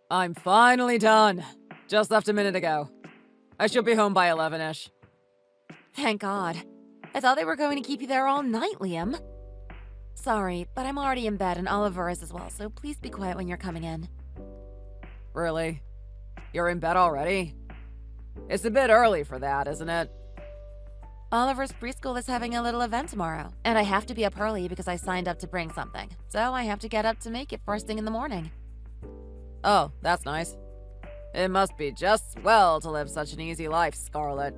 I'm finally done. Just left a minute ago. I should be home by 11-ish. Thank God. I thought they were going to keep you there all night, Liam. Sorry, but I'm already in bed and Oliver is as well, so please be quiet when you're coming in. Really? You're in bed already? It's a bit early for that, isn't it? Oliver's preschool is having a little event tomorrow, and I have to be up early because I signed up to bring something, so I have to get up to make it first thing in the morning. Oh, that's nice. It must be just swell to live such an easy life, Scarlett.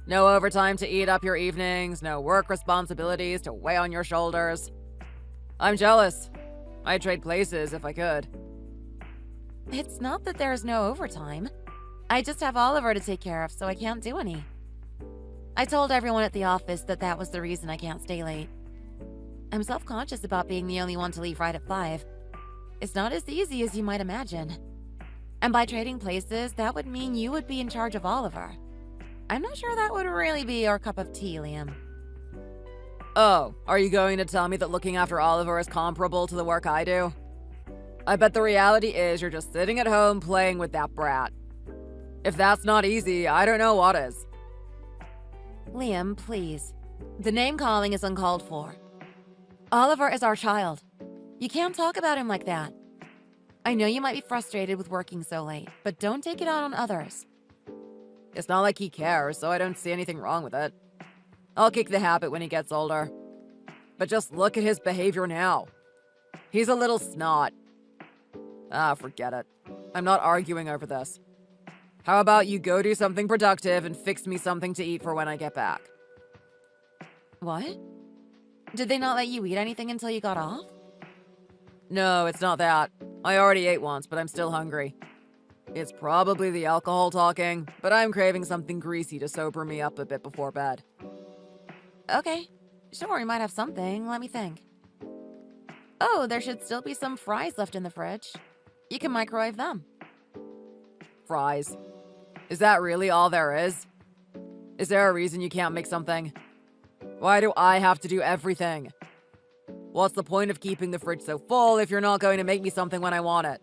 No overtime to eat up your evenings, no work responsibilities to weigh on your shoulders. I'm jealous. I'd trade places if I could. It's not that there's no overtime. I just have Oliver to take care of, so I can't do any. I told everyone at the office that that was the reason I can't stay late. I'm self-conscious about being the only one to leave right at 5. It's not as easy as you might imagine. And by trading places, that would mean you would be in charge of Oliver. I'm not sure that would really be your cup of tea, Liam. Oh, are you going to tell me that looking after Oliver is comparable to the work I do? I bet the reality is you're just sitting at home playing with that brat. If that's not easy, I don't know what is. Liam, please. The name-calling is uncalled for. Oliver is our child. You can't talk about him like that. I know you might be frustrated with working so late, but don't take it out on others. It's not like he cares, so I don't see anything wrong with it. I'll kick the habit when he gets older. But just look at his behavior now. He's a little snot. Ah, forget it. I'm not arguing over this. How about you go do something productive and fix me something to eat for when I get back? What? Did they not let you eat anything until you got off? No, it's not that. I already ate once, but I'm still hungry. It's probably the alcohol talking, but I'm craving something greasy to sober me up a bit before bed. Okay. Sure, you might have something. Let me think. Oh, there should still be some fries left in the fridge. You can microwave them. Fries. Is that really all there is? Is there a reason you can't make something? Why do I have to do everything? What's the point of keeping the fridge so full if you're not going to make me something when I want it?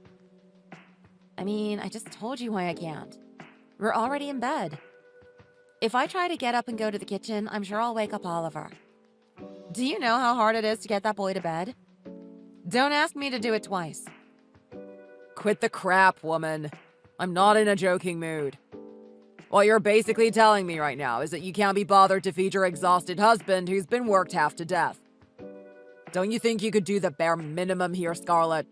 I mean, I just told you why I can't. We're already in bed. If I try to get up and go to the kitchen, I'm sure I'll wake up Oliver. Do you know how hard it is to get that boy to bed? Don't ask me to do it twice. Quit the crap, woman. I'm not in a joking mood. What you're basically telling me right now is that you can't be bothered to feed your exhausted husband who's been worked half to death. Don't you think you could do the bare minimum here, Scarlett?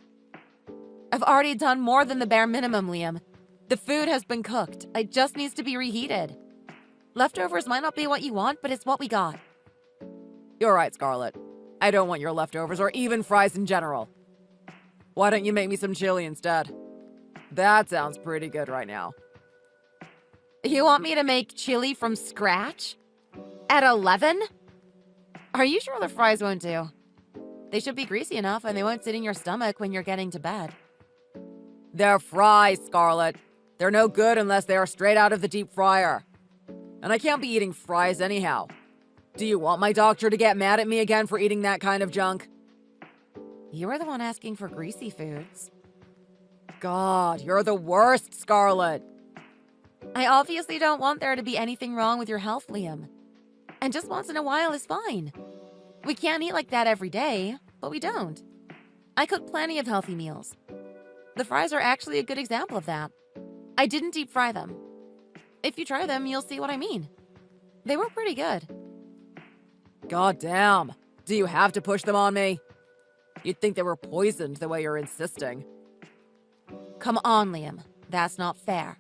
I've already done more than the bare minimum, Liam. The food has been cooked. It just needs to be reheated. Leftovers might not be what you want, but it's what we got. You're right, Scarlett. I don't want your leftovers or even fries in general. Why don't you make me some chili instead? That sounds pretty good right now. You want me to make chili from scratch? At 11? Are you sure the fries won't do? They should be greasy enough and they won't sit in your stomach when you're getting to bed. They're fries, Scarlett. They're no good unless they are straight out of the deep fryer. And I can't be eating fries anyhow. Do you want my doctor to get mad at me again for eating that kind of junk? You were the one asking for greasy foods. God, you're the worst, Scarlett. I obviously don't want there to be anything wrong with your health, Liam. And just once in a while is fine. We can't eat like that every day, but we don't. I cook plenty of healthy meals. The fries are actually a good example of that. I didn't deep fry them. If you try them, you'll see what I mean. They were pretty good. God damn. Do you have to push them on me? You'd think they were poisoned the way you're insisting. Come on, Liam. That's not fair.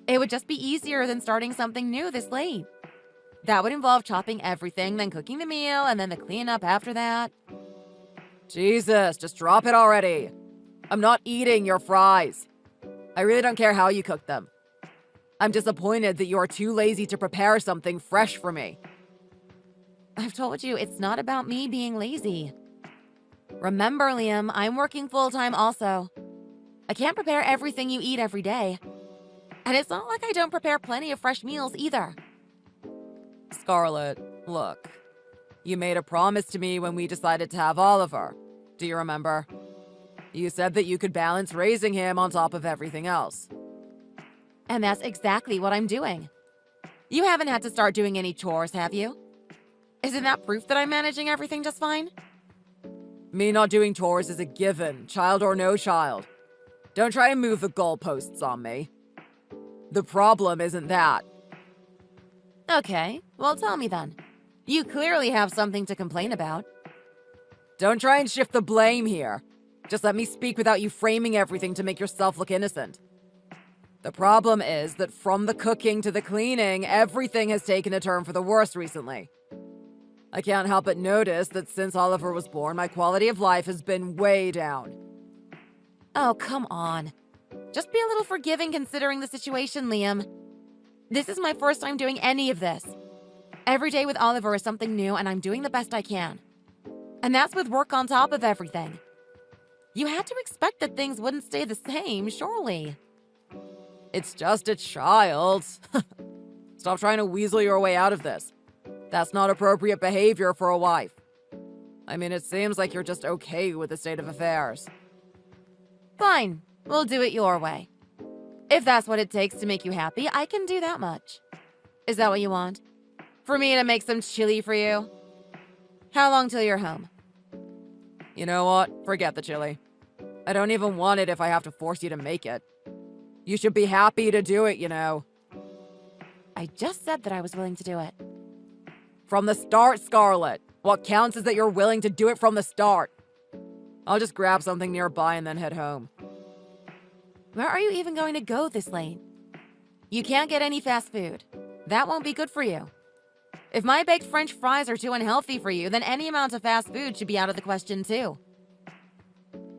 It would just be easier than starting something new this late. That would involve chopping everything, then cooking the meal, and then the cleanup after that. Jesus, just drop it already. I'm not eating your fries. I really don't care how you cook them. I'm disappointed that you are too lazy to prepare something fresh for me. I've told you, it's not about me being lazy. Remember, Liam, I'm working full-time also. I can't prepare everything you eat every day. And it's not like I don't prepare plenty of fresh meals either. Scarlett, look. You made a promise to me when we decided to have Oliver. Do you remember? You said that you could balance raising him on top of everything else. And that's exactly what I'm doing. You haven't had to start doing any chores, have you? Isn't that proof that I'm managing everything just fine? Me not doing chores is a given, child or no child. Don't try and move the goalposts on me. The problem isn't that. Okay, well tell me then. You clearly have something to complain about. Don't try and shift the blame here. Just let me speak without you framing everything to make yourself look innocent. The problem is that from the cooking to the cleaning, everything has taken a turn for the worse recently. I can't help but notice that since Oliver was born, my quality of life has been way down. Oh, come on. Just be a little forgiving considering the situation, Liam. This is my first time doing any of this. Every day with Oliver is something new, and I'm doing the best I can. And that's with work on top of everything. You had to expect that things wouldn't stay the same, surely. It's just a child. Stop trying to weasel your way out of this. That's not appropriate behavior for a wife. I mean, it seems like you're just okay with the state of affairs. Fine, we'll do it your way. If that's what it takes to make you happy, I can do that much. Is that what you want? For me to make some chili for you? How long till you're home? You know what? Forget the chili. I don't even want it if I have to force you to make it. You should be happy to do it, you know. I just said that I was willing to do it. From the start, Scarlett. What counts is that you're willing to do it from the start. I'll just grab something nearby and then head home. Where are you even going to go this late? You can't get any fast food. That won't be good for you. If my baked French fries are too unhealthy for you, then any amount of fast food should be out of the question too.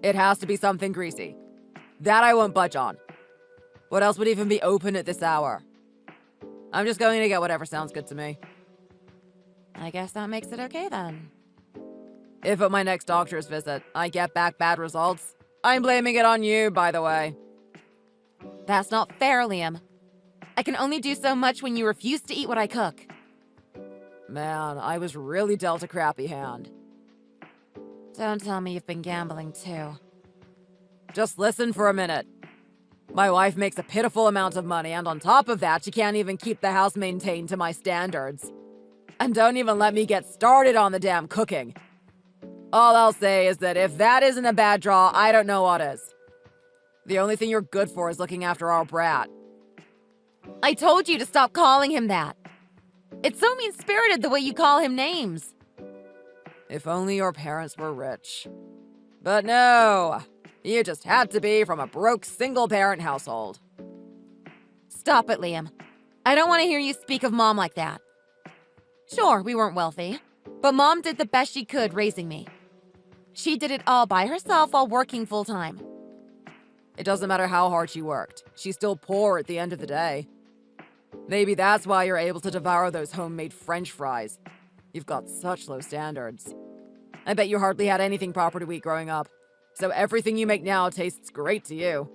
It has to be something greasy. That I won't budge on. What else would even be open at this hour? I'm just going to get whatever sounds good to me. I guess that makes it okay then. If at my next doctor's visit, I get back bad results, I'm blaming it on you, by the way. That's not fair, Liam. I can only do so much when you refuse to eat what I cook. Man, I was really dealt a crappy hand. Don't tell me you've been gambling too. Just listen for a minute. My wife makes a pitiful amount of money, and on top of that, she can't even keep the house maintained to my standards. And don't even let me get started on the damn cooking. All I'll say is that if that isn't a bad draw, I don't know what is. The only thing you're good for is looking after our brat. I told you to stop calling him that. It's so mean-spirited the way you call him names. If only your parents were rich. But no, you just had to be from a broke single-parent household. Stop it, Liam. I don't want to hear you speak of Mom like that. Sure, we weren't wealthy, but Mom did the best she could raising me. She did it all by herself while working full-time. It doesn't matter how hard she worked. She's still poor at the end of the day. Maybe that's why you're able to devour those homemade French fries. You've got such low standards. I bet you hardly had anything proper to eat growing up, so everything you make now tastes great to you.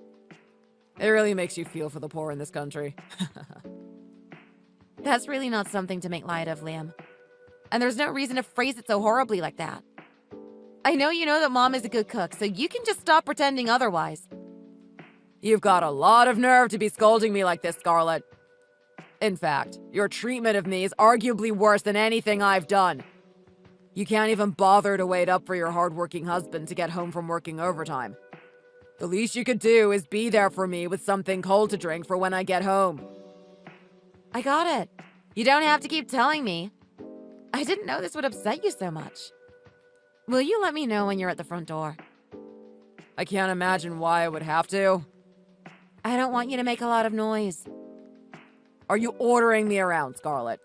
It really makes you feel for the poor in this country. That's really not something to make light of, Liam. And there's no reason to phrase it so horribly like that. I know you know that Mom is a good cook, so you can just stop pretending otherwise. You've got a lot of nerve to be scolding me like this, Scarlett. In fact, your treatment of me is arguably worse than anything I've done. You can't even bother to wait up for your hardworking husband to get home from working overtime. The least you could do is be there for me with something cold to drink for when I get home. I got it. You don't have to keep telling me. I didn't know this would upset you so much. Will you let me know when you're at the front door? I can't imagine why I would have to. I don't want you to make a lot of noise. Are you ordering me around, Scarlett?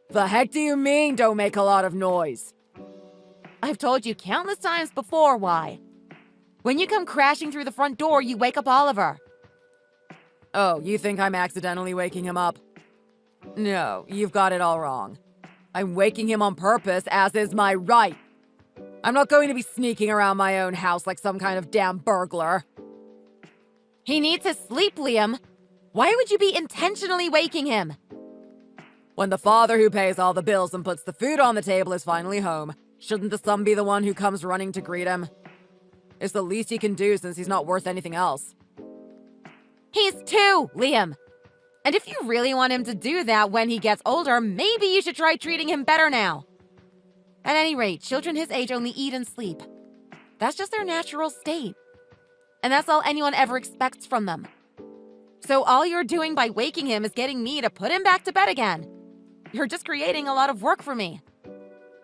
The heck do you mean, don't make a lot of noise? I've told you countless times before why. When you come crashing through the front door, you wake up Oliver. Oh, you think I'm accidentally waking him up? No, you've got it all wrong. I'm waking him on purpose, as is my right. I'm not going to be sneaking around my own house like some kind of damn burglar. He needs his sleep, Liam. Why would you be intentionally waking him? When the father who pays all the bills and puts the food on the table is finally home, shouldn't the son be the one who comes running to greet him? It's the least he can do since he's not worth anything else. He's 2, Liam. And if you really want him to do that when he gets older, maybe you should try treating him better now. At any rate, children his age only eat and sleep. That's just their natural state. And that's all anyone ever expects from them. So all you're doing by waking him is getting me to put him back to bed again. You're just creating a lot of work for me.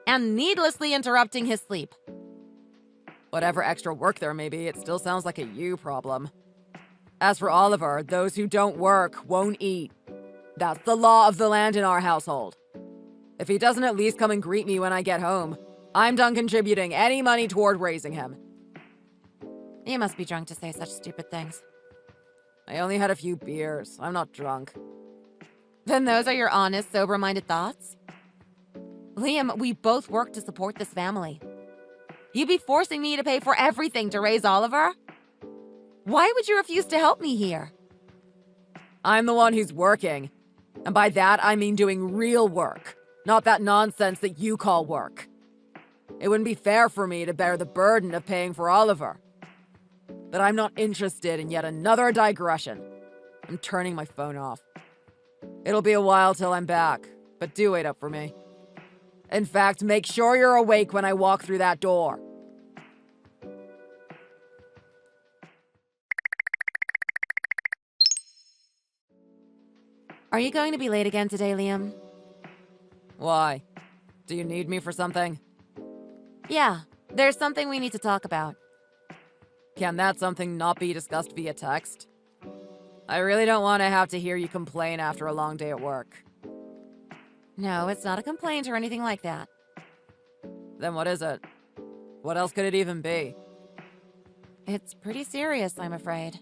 And needlessly interrupting his sleep. Whatever extra work there may be, it still sounds like a you problem. As for Oliver, those who don't work won't eat. That's the law of the land in our household. If he doesn't at least come and greet me when I get home, I'm done contributing any money toward raising him. You must be drunk to say such stupid things. I only had a few beers. I'm not drunk. Then those are your honest, sober-minded thoughts? Liam, we both work to support this family. You'd be forcing me to pay for everything to raise Oliver? Why would you refuse to help me here? I'm the one who's working. And by that, I mean doing real work, not that nonsense that you call work. It wouldn't be fair for me to bear the burden of paying for Oliver. But I'm not interested in yet another digression. I'm turning my phone off. It'll be a while till I'm back, but do wait up for me. In fact, make sure you're awake when I walk through that door. Are you going to be late again today, Liam? Why? Do you need me for something? Yeah, there's something we need to talk about. Can that something not be discussed via text? I really don't want to have to hear you complain after a long day at work. No, it's not a complaint or anything like that. Then what is it? What else could it even be? It's pretty serious, I'm afraid.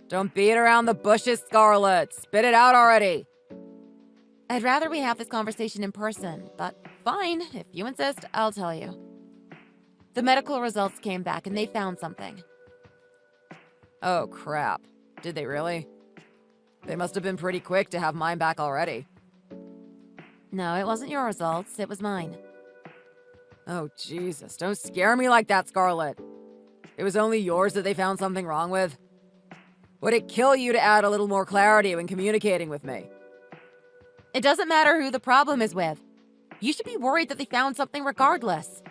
Don't beat around the bushes, Scarlett. Spit it out already. I'd rather we have this conversation in person, but fine, if you insist, I'll tell you. The medical results came back and they found something. Oh, crap. Did they really? They must have been pretty quick to have mine back already. No, it wasn't your results, it was mine. Oh, Jesus. Don't scare me like that, Scarlett. It was only yours that they found something wrong with? Would it kill you to add a little more clarity when communicating with me? It doesn't matter who the problem is with. You should be worried that they found something regardless.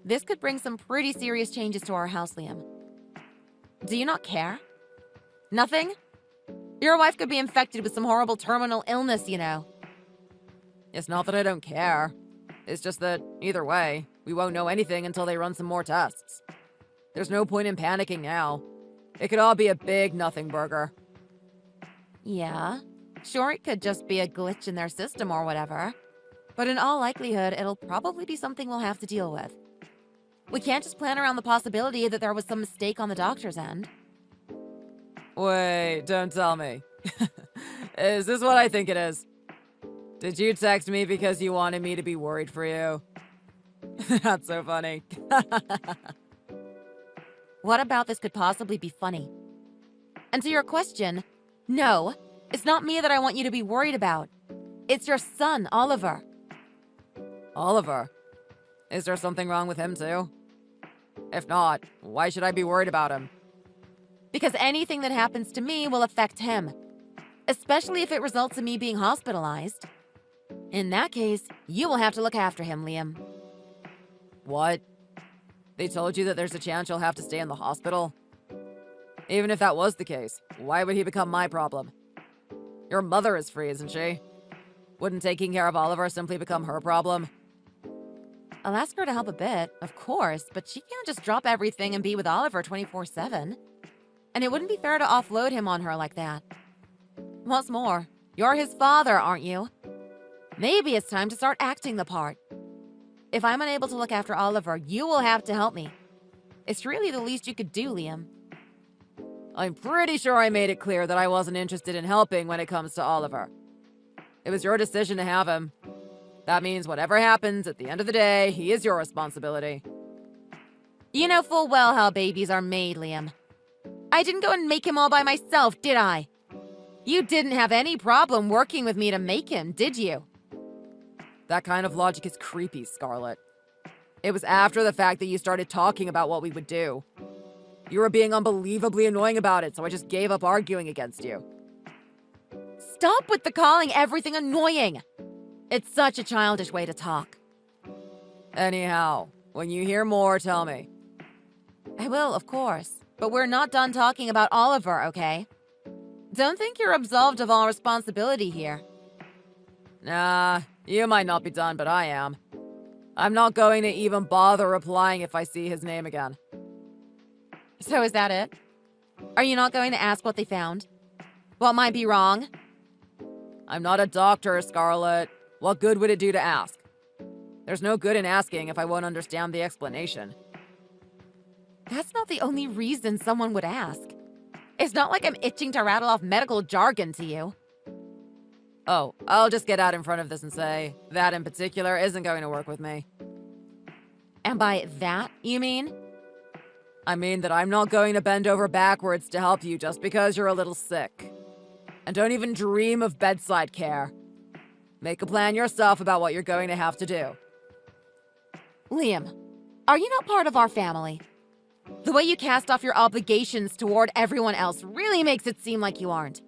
This could bring some pretty serious changes to our house, Liam. Do you not care? Nothing? Your wife could be infected with some horrible terminal illness, you know. It's not that I don't care. It's just that, either way, we won't know anything until they run some more tests. There's no point in panicking now. It could all be a big nothing burger. Yeah, sure, it could just be a glitch in their system or whatever. But in all likelihood, it'll probably be something we'll have to deal with. We can't just plan around the possibility that there was some mistake on the doctor's end. Wait, don't tell me. Is this what I think it is? Did you text me because you wanted me to be worried for you? That's so funny. What about this could possibly be funny? And to your question, no, it's not me that I want you to be worried about. It's your son, Oliver. Oliver? Is there something wrong with him too? If not, why should I be worried about him? Because anything that happens to me will affect him. Especially if it results in me being hospitalized. In that case, you will have to look after him, Liam. What? They told you that there's a chance you'll have to stay in the hospital? Even if that was the case, why would he become my problem? Your mother is free, isn't she? Wouldn't taking care of Oliver simply become her problem? I'll ask her to help a bit, of course, but she can't just drop everything and be with Oliver 24/7. And it wouldn't be fair to offload him on her like that. What's more, you're his father, aren't you? Maybe it's time to start acting the part. If I'm unable to look after Oliver, you will have to help me. It's really the least you could do, Liam. I'm pretty sure I made it clear that I wasn't interested in helping when it comes to Oliver. It was your decision to have him. That means whatever happens at the end of the day, he is your responsibility. You know full well how babies are made, Liam. I didn't go and make him all by myself, did I? You didn't have any problem working with me to make him, did you? That kind of logic is creepy, Scarlett. It was after the fact that you started talking about what we would do. You were being unbelievably annoying about it, so I just gave up arguing against you. Stop with the calling everything annoying! It's such a childish way to talk. Anyhow, when you hear more, tell me. I will, of course. But we're not done talking about Oliver, okay? Don't think you're absolved of all responsibility here. Nah, you might not be done, but I am. I'm not going to even bother replying if I see his name again. So is that it? Are you not going to ask what they found? What might be wrong? I'm not a doctor, Scarlett. What good would it do to ask? There's no good in asking if I won't understand the explanation. That's not the only reason someone would ask. It's not like I'm itching to rattle off medical jargon to you. Oh, I'll just get out in front of this and say, that in particular isn't going to work with me. And by that, you mean? I mean that I'm not going to bend over backwards to help you just because you're a little sick. And don't even dream of bedside care. Make a plan yourself about what you're going to have to do. Liam, are you not part of our family? The way you cast off your obligations toward everyone else really makes it seem like you aren't.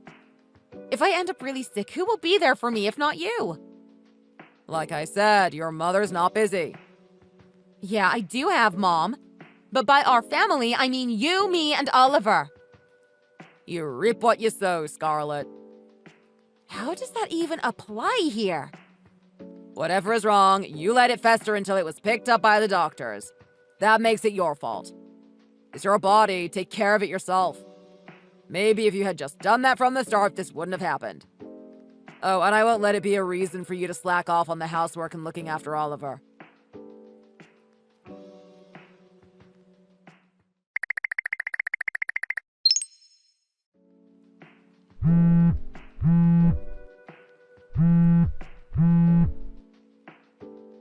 If I end up really sick, who will be there for me if not you? Like I said, your mother's not busy. Yeah, I do have Mom. But by our family, I mean you, me, and Oliver. You reap what you sow, Scarlett. How does that even apply here? Whatever is wrong, you let it fester until it was picked up by the doctors. That makes it your fault. It's your body, take care of it yourself. Maybe if you had just done that from the start, this wouldn't have happened. Oh, and I won't let it be a reason for you to slack off on the housework and looking after Oliver.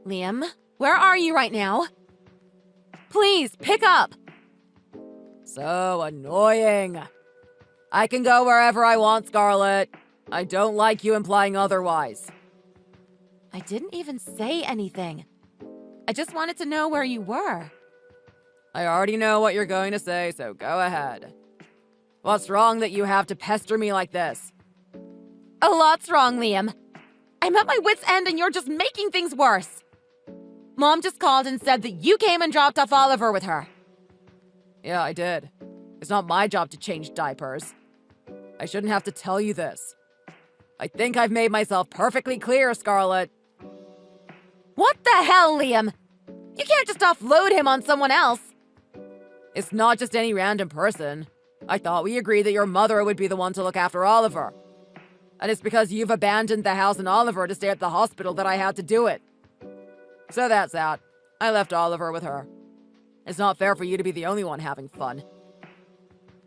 Liam, where are you right now? Please, pick up! So annoying. I can go wherever I want, Scarlett. I don't like you implying otherwise. I didn't even say anything. I just wanted to know where you were. I already know what you're going to say, so go ahead. What's wrong that you have to pester me like this? A lot's wrong, Liam. I'm at my wit's end and you're just making things worse. Mom just called and said that you came and dropped off Oliver with her. Yeah, I did. It's not my job to change diapers. I shouldn't have to tell you this. I think I've made myself perfectly clear, Scarlett. What the hell, Liam? You can't just offload him on someone else. It's not just any random person. I thought we agreed that your mother would be the one to look after Oliver. And it's because you've abandoned the house and Oliver to stay at the hospital that I had to do it. So that's that. I left Oliver with her. It's not fair for you to be the only one having fun.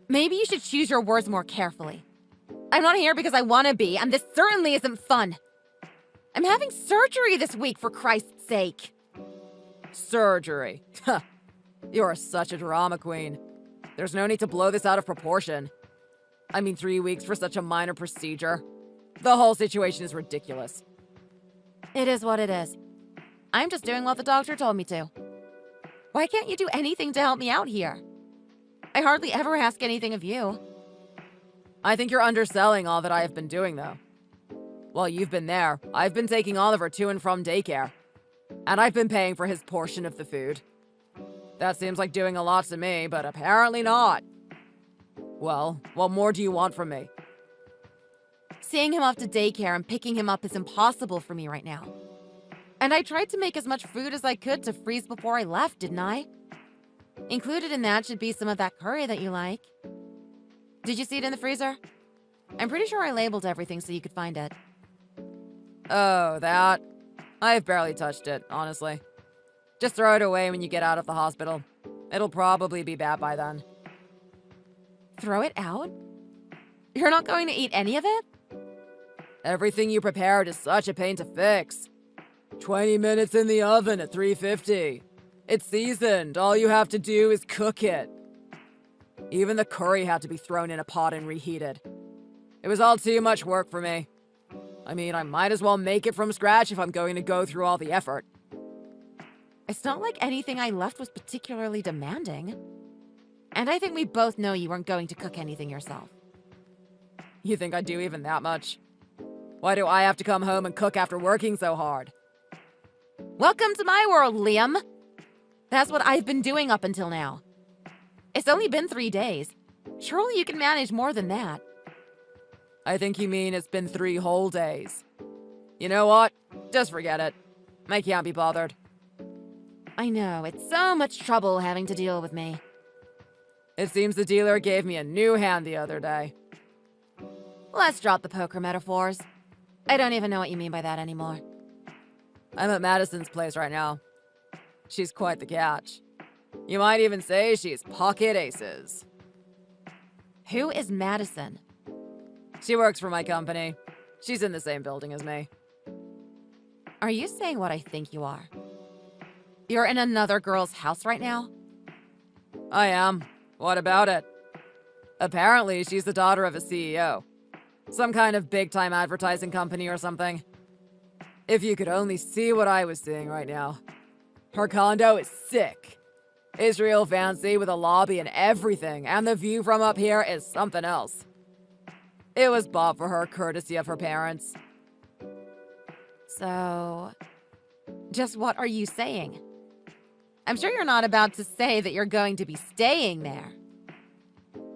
Maybe you should choose your words more carefully. I'm not here because I want to be, and this certainly isn't fun. I'm having surgery this week, for Christ's sake. Surgery. You're such a drama queen. There's no need to blow this out of proportion. I mean, 3 weeks for such a minor procedure. The whole situation is ridiculous. It is what it is. I'm just doing what the doctor told me to. Why can't you do anything to help me out here? I hardly ever ask anything of you. I think you're underselling all that I have been doing, though. While you've been there, I've been taking Oliver to and from daycare. And I've been paying for his portion of the food. That seems like doing a lot to me, but apparently not. Well, what more do you want from me? Seeing him off to daycare and picking him up is impossible for me right now. And I tried to make as much food as I could to freeze before I left, didn't I? Included in that should be some of that curry that you like. Did you see it in the freezer? I'm pretty sure I labeled everything so you could find it. Oh, that? I've barely touched it, honestly. Just throw it away when you get out of the hospital. It'll probably be bad by then. Throw it out? You're not going to eat any of it? Everything you prepared is such a pain to fix. 20 minutes in the oven at 350. It's seasoned. All you have to do is cook it. Even the curry had to be thrown in a pot and reheated. It was all too much work for me. I mean, I might as well make it from scratch if I'm going to go through all the effort. It's not like anything I left was particularly demanding. And I think we both know you weren't going to cook anything yourself. You think I do even that much? Why do I have to come home and cook after working so hard? Welcome to my world, Liam. That's what I've been doing up until now. It's only been 3 days. Surely you can manage more than that. I think you mean it's been 3 whole days. You know what? Just forget it. I can't be bothered. I know, it's so much trouble having to deal with me. It seems the dealer gave me a new hand the other day. Let's drop the poker metaphors. I don't even know what you mean by that anymore. I'm at Madison's place right now. She's quite the catch. You might even say she's pocket aces. Who is Madison? She works for my company. She's in the same building as me. Are you saying what I think you are? You're in another girl's house right now? I am. What about it? Apparently, she's the daughter of a CEO. Some kind of big-time advertising company or something. If you could only see what I was seeing right now. Her condo is sick. It's real fancy with a lobby and everything, and the view from up here is something else. It was bought for her courtesy of her parents. So, just what are you saying? I'm sure you're not about to say that you're going to be staying there.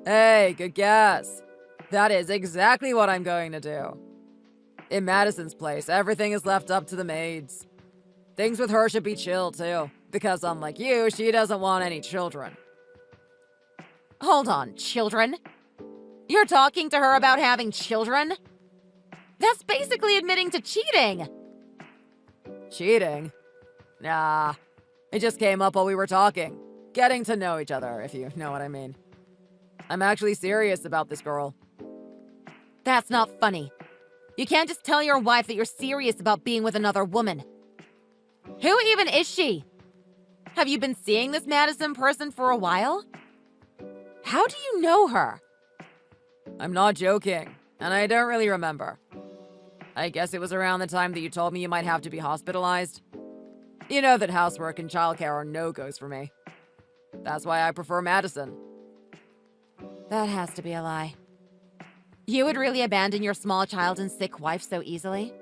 Hey, good guess. That is exactly what I'm going to do. In Madison's place, everything is left up to the maids. Things with her should be chill, too, because unlike you, she doesn't want any children. Hold on, children? You're talking to her about having children? That's basically admitting to cheating! Cheating? Nah. It just came up while we were talking. Getting to know each other, if you know what I mean. I'm actually serious about this girl. That's not funny. You can't just tell your wife that you're serious about being with another woman. Who even is she? Have you been seeing this Madison person for a while? How do you know her? I'm not joking, and I don't really remember. I guess it was around the time that you told me you might have to be hospitalized. You know that housework and childcare are no-goes for me. That's why I prefer Madison. That has to be a lie. You would really abandon your small child and sick wife so easily?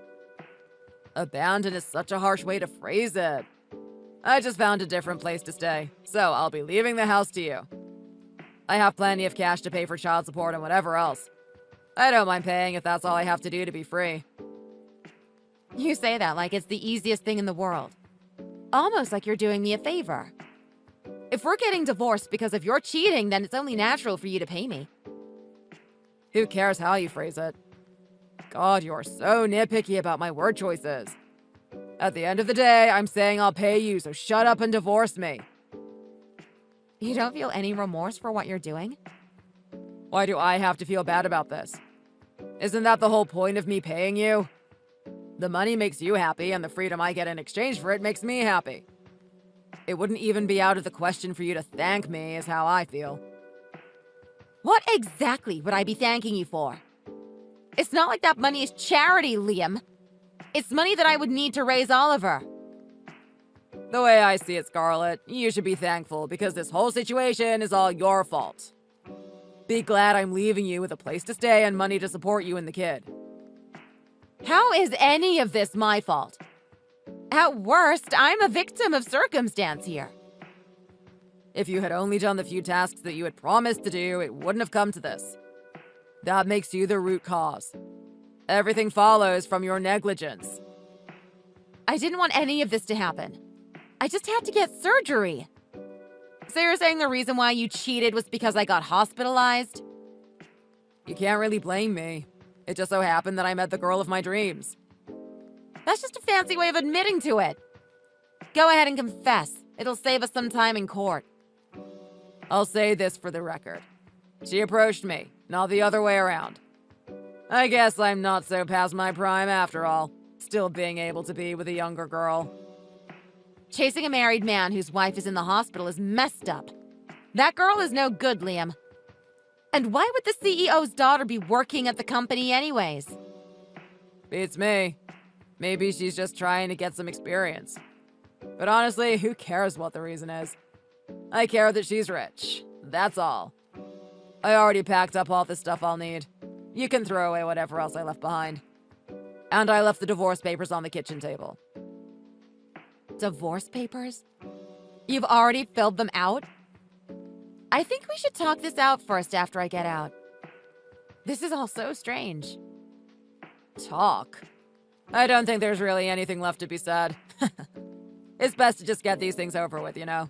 Abandon is such a harsh way to phrase it. I just found a different place to stay, so I'll be leaving the house to you. I have plenty of cash to pay for child support and whatever else. I don't mind paying if that's all I have to do to be free. You say that like it's the easiest thing in the world. Almost like you're doing me a favor. If we're getting divorced because of your cheating, then it's only natural for you to pay me. Who cares how you phrase it? God, you're so nitpicky about my word choices. At the end of the day, I'm saying I'll pay you, so shut up and divorce me. You don't feel any remorse for what you're doing? Why do I have to feel bad about this? Isn't that the whole point of me paying you? The money makes you happy, and the freedom I get in exchange for it makes me happy. It wouldn't even be out of the question for you to thank me, is how I feel. What exactly would I be thanking you for? It's not like that money is charity, Liam. It's money that I would need to raise Oliver. The way I see it, Scarlett, you should be thankful because this whole situation is all your fault. Be glad I'm leaving you with a place to stay and money to support you and the kid. How is any of this my fault? At worst, I'm a victim of circumstance here. If you had only done the few tasks that you had promised to do, it wouldn't have come to this. That makes you the root cause. Everything follows from your negligence. I didn't want any of this to happen. I just had to get surgery. So you're saying the reason why you cheated was because I got hospitalized? You can't really blame me. It just so happened that I met the girl of my dreams. That's just a fancy way of admitting to it. Go ahead and confess. It'll save us some time in court. I'll say this for the record. She approached me, not the other way around. I guess I'm not so past my prime after all, still being able to be with a younger girl. Chasing a married man whose wife is in the hospital is messed up. That girl is no good, Liam. And why would the CEO's daughter be working at the company anyways? Beats me. Maybe she's just trying to get some experience. But honestly, who cares what the reason is? I care that she's rich. That's all. I already packed up all the stuff I'll need. You can throw away whatever else I left behind. And I left the divorce papers on the kitchen table. Divorce papers? You've already filled them out? I think we should talk this out first after I get out. This is all so strange. Talk? I don't think there's really anything left to be said. It's best to just get these things over with, you know?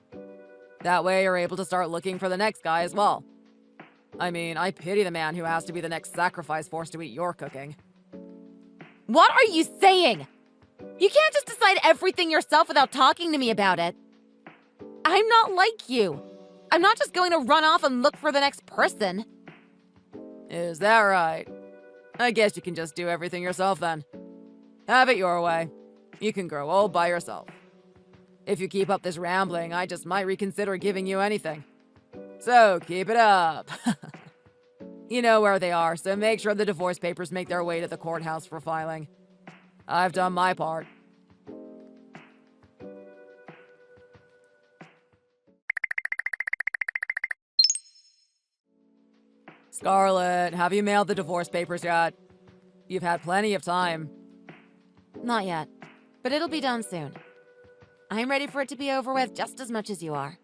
That way you're able to start looking for the next guy as well. I mean, I pity the man who has to be the next sacrifice forced to eat your cooking. What are you saying? You can't just decide everything yourself without talking to me about it. I'm not like you. I'm not just going to run off and look for the next person. Is that right? I guess you can just do everything yourself then. Have it your way. You can grow old by yourself. If you keep up this rambling, I just might reconsider giving you anything. So keep it up. You know where they are, so make sure the divorce papers make their way to the courthouse for filing. I've done my part. Scarlett, have you mailed the divorce papers yet? You've had plenty of time. Not yet, but it'll be done soon. I'm ready for it to be over with just as much as you are.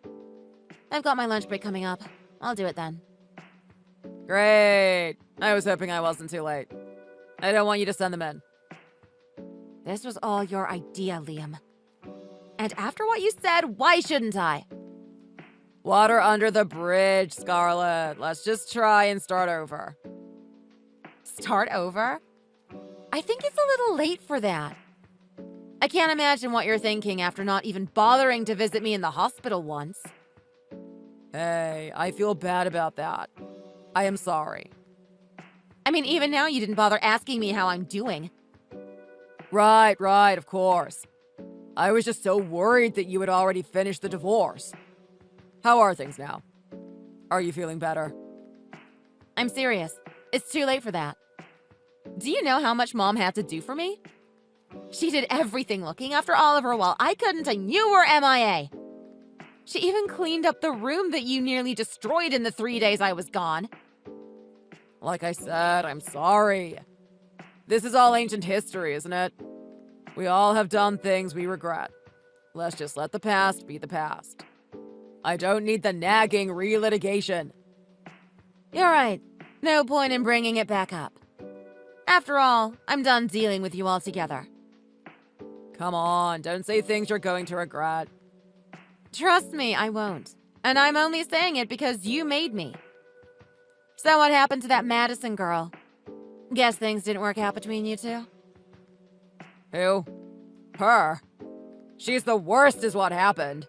I've got my lunch break coming up. I'll do it then. Great. I was hoping I wasn't too late. I don't want you to send them in. This was all your idea, Liam. And after what you said, why shouldn't I? Water under the bridge, Scarlett. Let's just try and start over. Start over? I think it's a little late for that. I can't imagine what you're thinking after not even bothering to visit me in the hospital once. Hey, I feel bad about that. I am sorry. I mean, even now you didn't bother asking me how I'm doing. Right, of course. I was just so worried that you had already finished the divorce. How are things now? Are you feeling better? I'm serious. It's too late for that. Do you know how much Mom had to do for me? She did everything looking after Oliver while I couldn't and you were MIA. She even cleaned up the room that you nearly destroyed in the 3 days I was gone. Like I said, I'm sorry. This is all ancient history, isn't it? We all have done things we regret. Let's just let the past be the past. I don't need the nagging relitigation. You're right. No point in bringing it back up. After all, I'm done dealing with you altogether. Come on, don't say things you're going to regret. Trust me, I won't. And I'm only saying it because you made me. So what happened to that Madison girl? Guess things didn't work out between you two? Who? Her. She's the worst is what happened.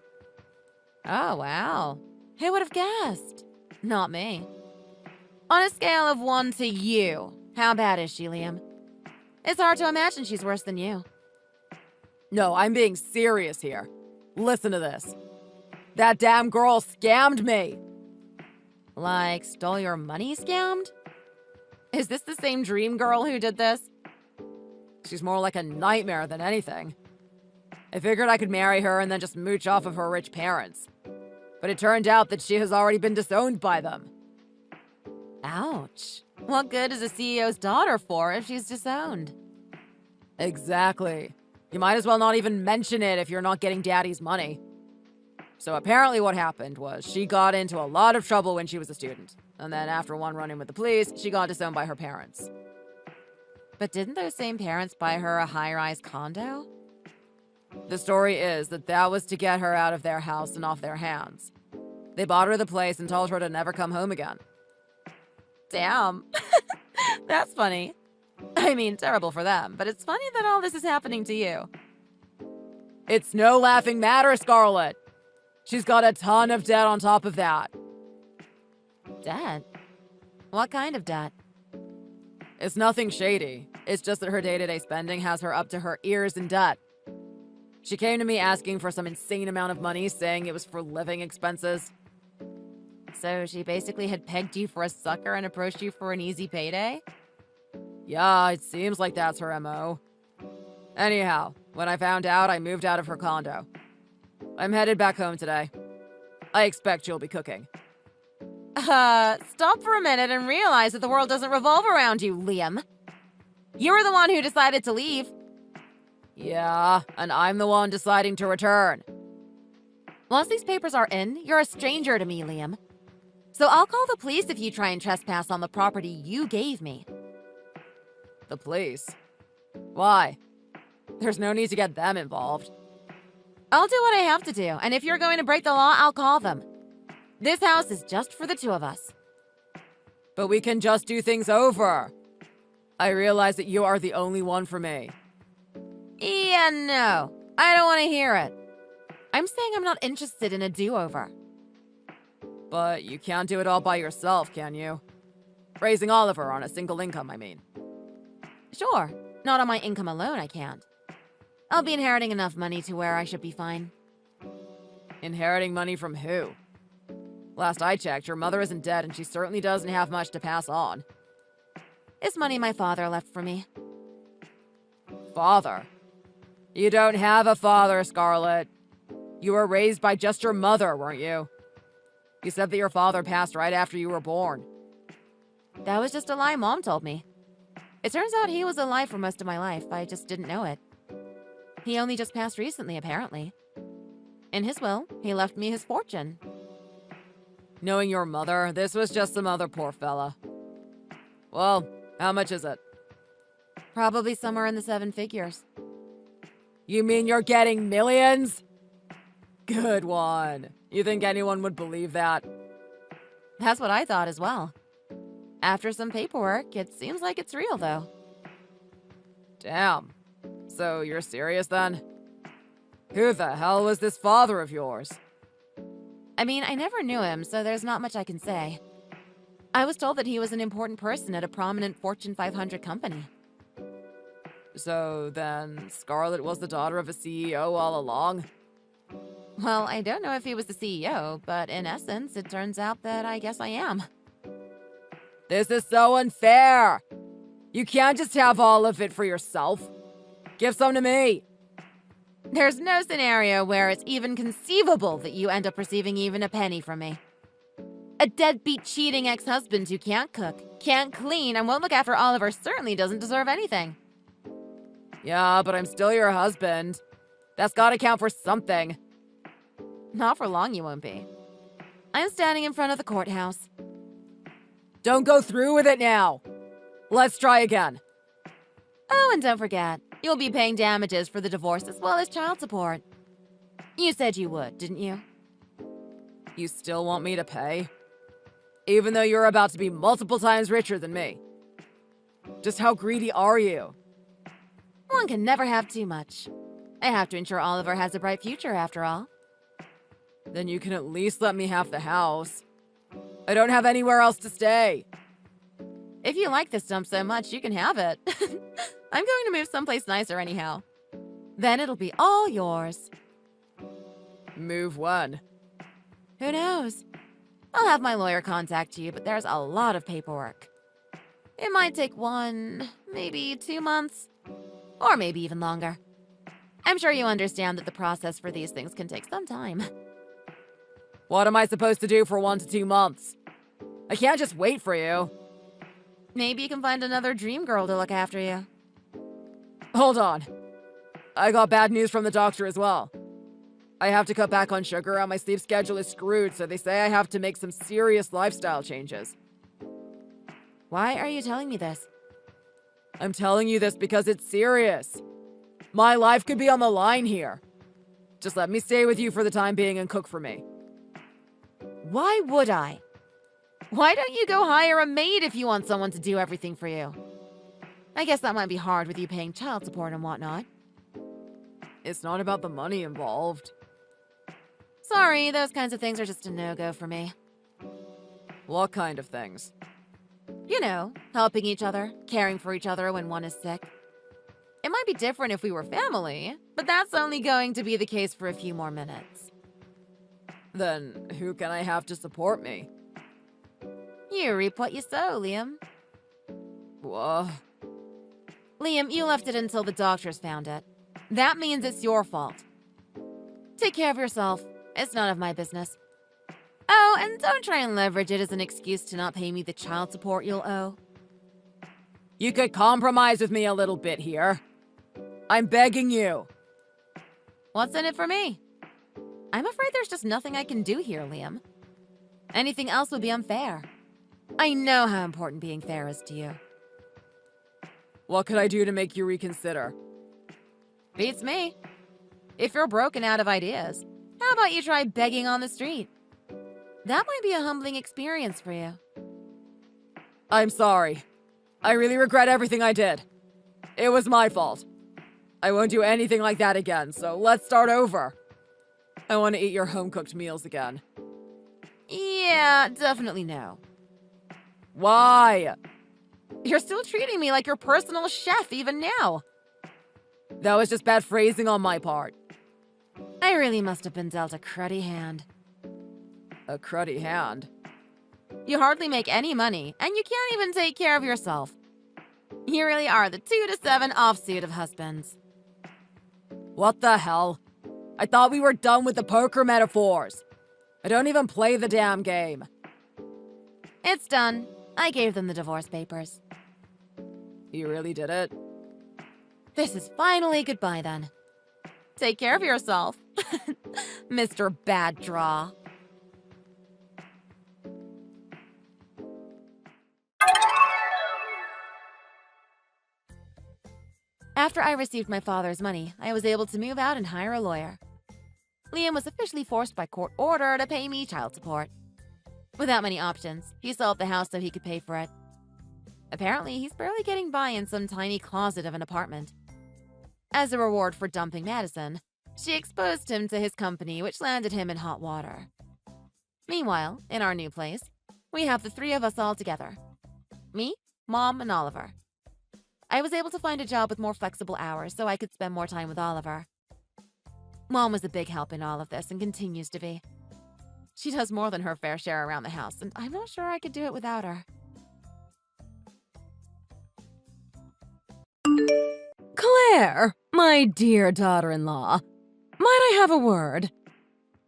Oh, wow. Who would have guessed? Not me. On a scale of 1 to you, how bad is she, Liam? It's hard to imagine she's worse than you. No, I'm being serious here. Listen to this. That damn girl scammed me. Like, stole your money scammed? Is this the same dream girl who did this? She's more like a nightmare than anything. I figured I could marry her and then just mooch off of her rich parents. But it turned out that she has already been disowned by them. Ouch. What good is a CEO's daughter for if she's disowned? Exactly. You might as well not even mention it if you're not getting daddy's money. So apparently what happened was she got into a lot of trouble when she was a student. And then after one run-in with the police, she got disowned by her parents. But didn't those same parents buy her a high-rise condo? The story is that that was to get her out of their house and off their hands. They bought her the place and told her to never come home again. Damn. That's funny. I mean, terrible for them, but it's funny that all this is happening to you. It's no laughing matter, Scarlett. She's got a ton of debt on top of that. Debt? What kind of debt? It's nothing shady. It's just that her day-to-day spending has her up to her ears in debt. She came to me asking for some insane amount of money, saying it was for living expenses. So she basically had pegged you for a sucker and approached you for an easy payday? Yeah, it seems like that's her MO. Anyhow, when I found out, I moved out of her condo. I'm headed back home today. I expect you'll be cooking. Stop for a minute and realize that the world doesn't revolve around you, Liam. You were the one who decided to leave. Yeah, and I'm the one deciding to return. Once these papers are in, you're a stranger to me, Liam. So I'll call the police if you try and trespass on the property you gave me. The police? Why? There's no need to get them involved. I'll do what I have to do, and if you're going to break the law, I'll call them. This house is just for the two of us. But we can just do things over. I realize that you are the only one for me. Yeah, no. I don't want to hear it. I'm saying I'm not interested in a do-over. But you can't do it all by yourself, can you? Raising Oliver on a single income, I mean. Sure. Not on my income alone, I can't. I'll be inheriting enough money to where I should be fine. Inheriting money from who? Last I checked, your mother isn't dead and she certainly doesn't have much to pass on. It's money my father left for me. Father? You don't have a father, Scarlett. You were raised by just your mother, weren't you? You said that your father passed right after you were born. That was just a lie Mom told me. It turns out he was alive for most of my life. I just didn't know it. He only just passed recently, apparently. In his will, he left me his fortune. Knowing your mother, this was just some other poor fella. Well, how much is it? Probably somewhere in the 7 figures. You mean you're getting millions? Good one. You think anyone would believe that? That's what I thought as well. After some paperwork, it seems like it's real, though. Damn. So you're serious then? Who the hell was this father of yours? I mean, I never knew him, so there's not much I can say. I was told that he was an important person at a prominent Fortune 500 company. So then, Scarlett was the daughter of a CEO all along? Well, I don't know if he was the CEO, but in essence, it turns out that I guess I am. This is so unfair! You can't just have all of it for yourself. Give some to me! There's no scenario where it's even conceivable that you end up receiving even a penny from me. A deadbeat cheating ex-husband who can't cook, can't clean, and won't look after Oliver certainly doesn't deserve anything. Yeah, but I'm still your husband. That's gotta count for something. Not for long you won't be. I'm standing in front of the courthouse. Don't go through with it now! Let's try again. Oh, and don't forget, you'll be paying damages for the divorce as well as child support. You said you would, didn't you? You still want me to pay? Even though you're about to be multiple times richer than me. Just how greedy are you? One can never have too much. I have to ensure Oliver has a bright future after all. Then you can at least let me have the house. I don't have anywhere else to stay. If you like this dump so much, you can have it. I'm going to move someplace nicer anyhow. Then it'll be all yours. Move when? Who knows? I'll have my lawyer contact you, but there's a lot of paperwork. It might take 1, maybe 2 months. Or maybe even longer. I'm sure you understand that the process for these things can take some time. What am I supposed to do for 1 to 2 months? I can't just wait for you. Maybe you can find another dream girl to look after you. Hold on. I got bad news from the doctor as well. I have to cut back on sugar and my sleep schedule is screwed, so they say I have to make some serious lifestyle changes. Why are you telling me this? I'm telling you this because it's serious. My life could be on the line here. Just let me stay with you for the time being and cook for me. Why would I? Why don't you go hire a maid if you want someone to do everything for you? I guess that might be hard with you paying child support and whatnot. It's not about the money involved. Sorry, those kinds of things are just a no-go for me. What kind of things? You know, helping each other, caring for each other when one is sick. It might be different if we were family, but that's only going to be the case for a few more minutes. Then who can I have to support me? You reap what you sow, Liam. What? Liam, you left it until the doctors found it. That means it's your fault. Take care of yourself. It's none of my business. Oh, and don't try and leverage it as an excuse to not pay me the child support you'll owe. You could compromise with me a little bit here. I'm begging you. What's in it for me? I'm afraid there's just nothing I can do here, Liam. Anything else would be unfair. I know how important being fair is to you. What could I do to make you reconsider? Beats me. If you're broken out of ideas, how about you try begging on the street? That might be a humbling experience for you. I'm sorry. I really regret everything I did. It was my fault. I won't do anything like that again, so let's start over. I want to eat your home-cooked meals again. Yeah, definitely no. Why? You're still treating me like your personal chef even now. That was just bad phrasing on my part. I really must have been dealt a cruddy hand. A cruddy hand? You hardly make any money, and you can't even take care of yourself. You really are the 2 to 7 offsuit of husbands. What the hell? I thought we were done with the poker metaphors. I don't even play the damn game. It's done. I gave them the divorce papers. You really did it? This is finally goodbye then. Take care of yourself, Mr. Bad Draw. After I received my father's money, I was able to move out and hire a lawyer. Liam was officially forced by court order to pay me child support. Without many options, he sold the house so he could pay for it. Apparently, he's barely getting by in some tiny closet of an apartment. As a reward for dumping Madison, she exposed him to his company, which landed him in hot water. Meanwhile, in our new place, we have the 3 of us all together. Me, Mom, and Oliver. I was able to find a job with more flexible hours so I could spend more time with Oliver. Mom was a big help in all of this and continues to be. She does more than her fair share around the house, and I'm not sure I could do it without her. Claire, my dear daughter-in-law, might I have a word?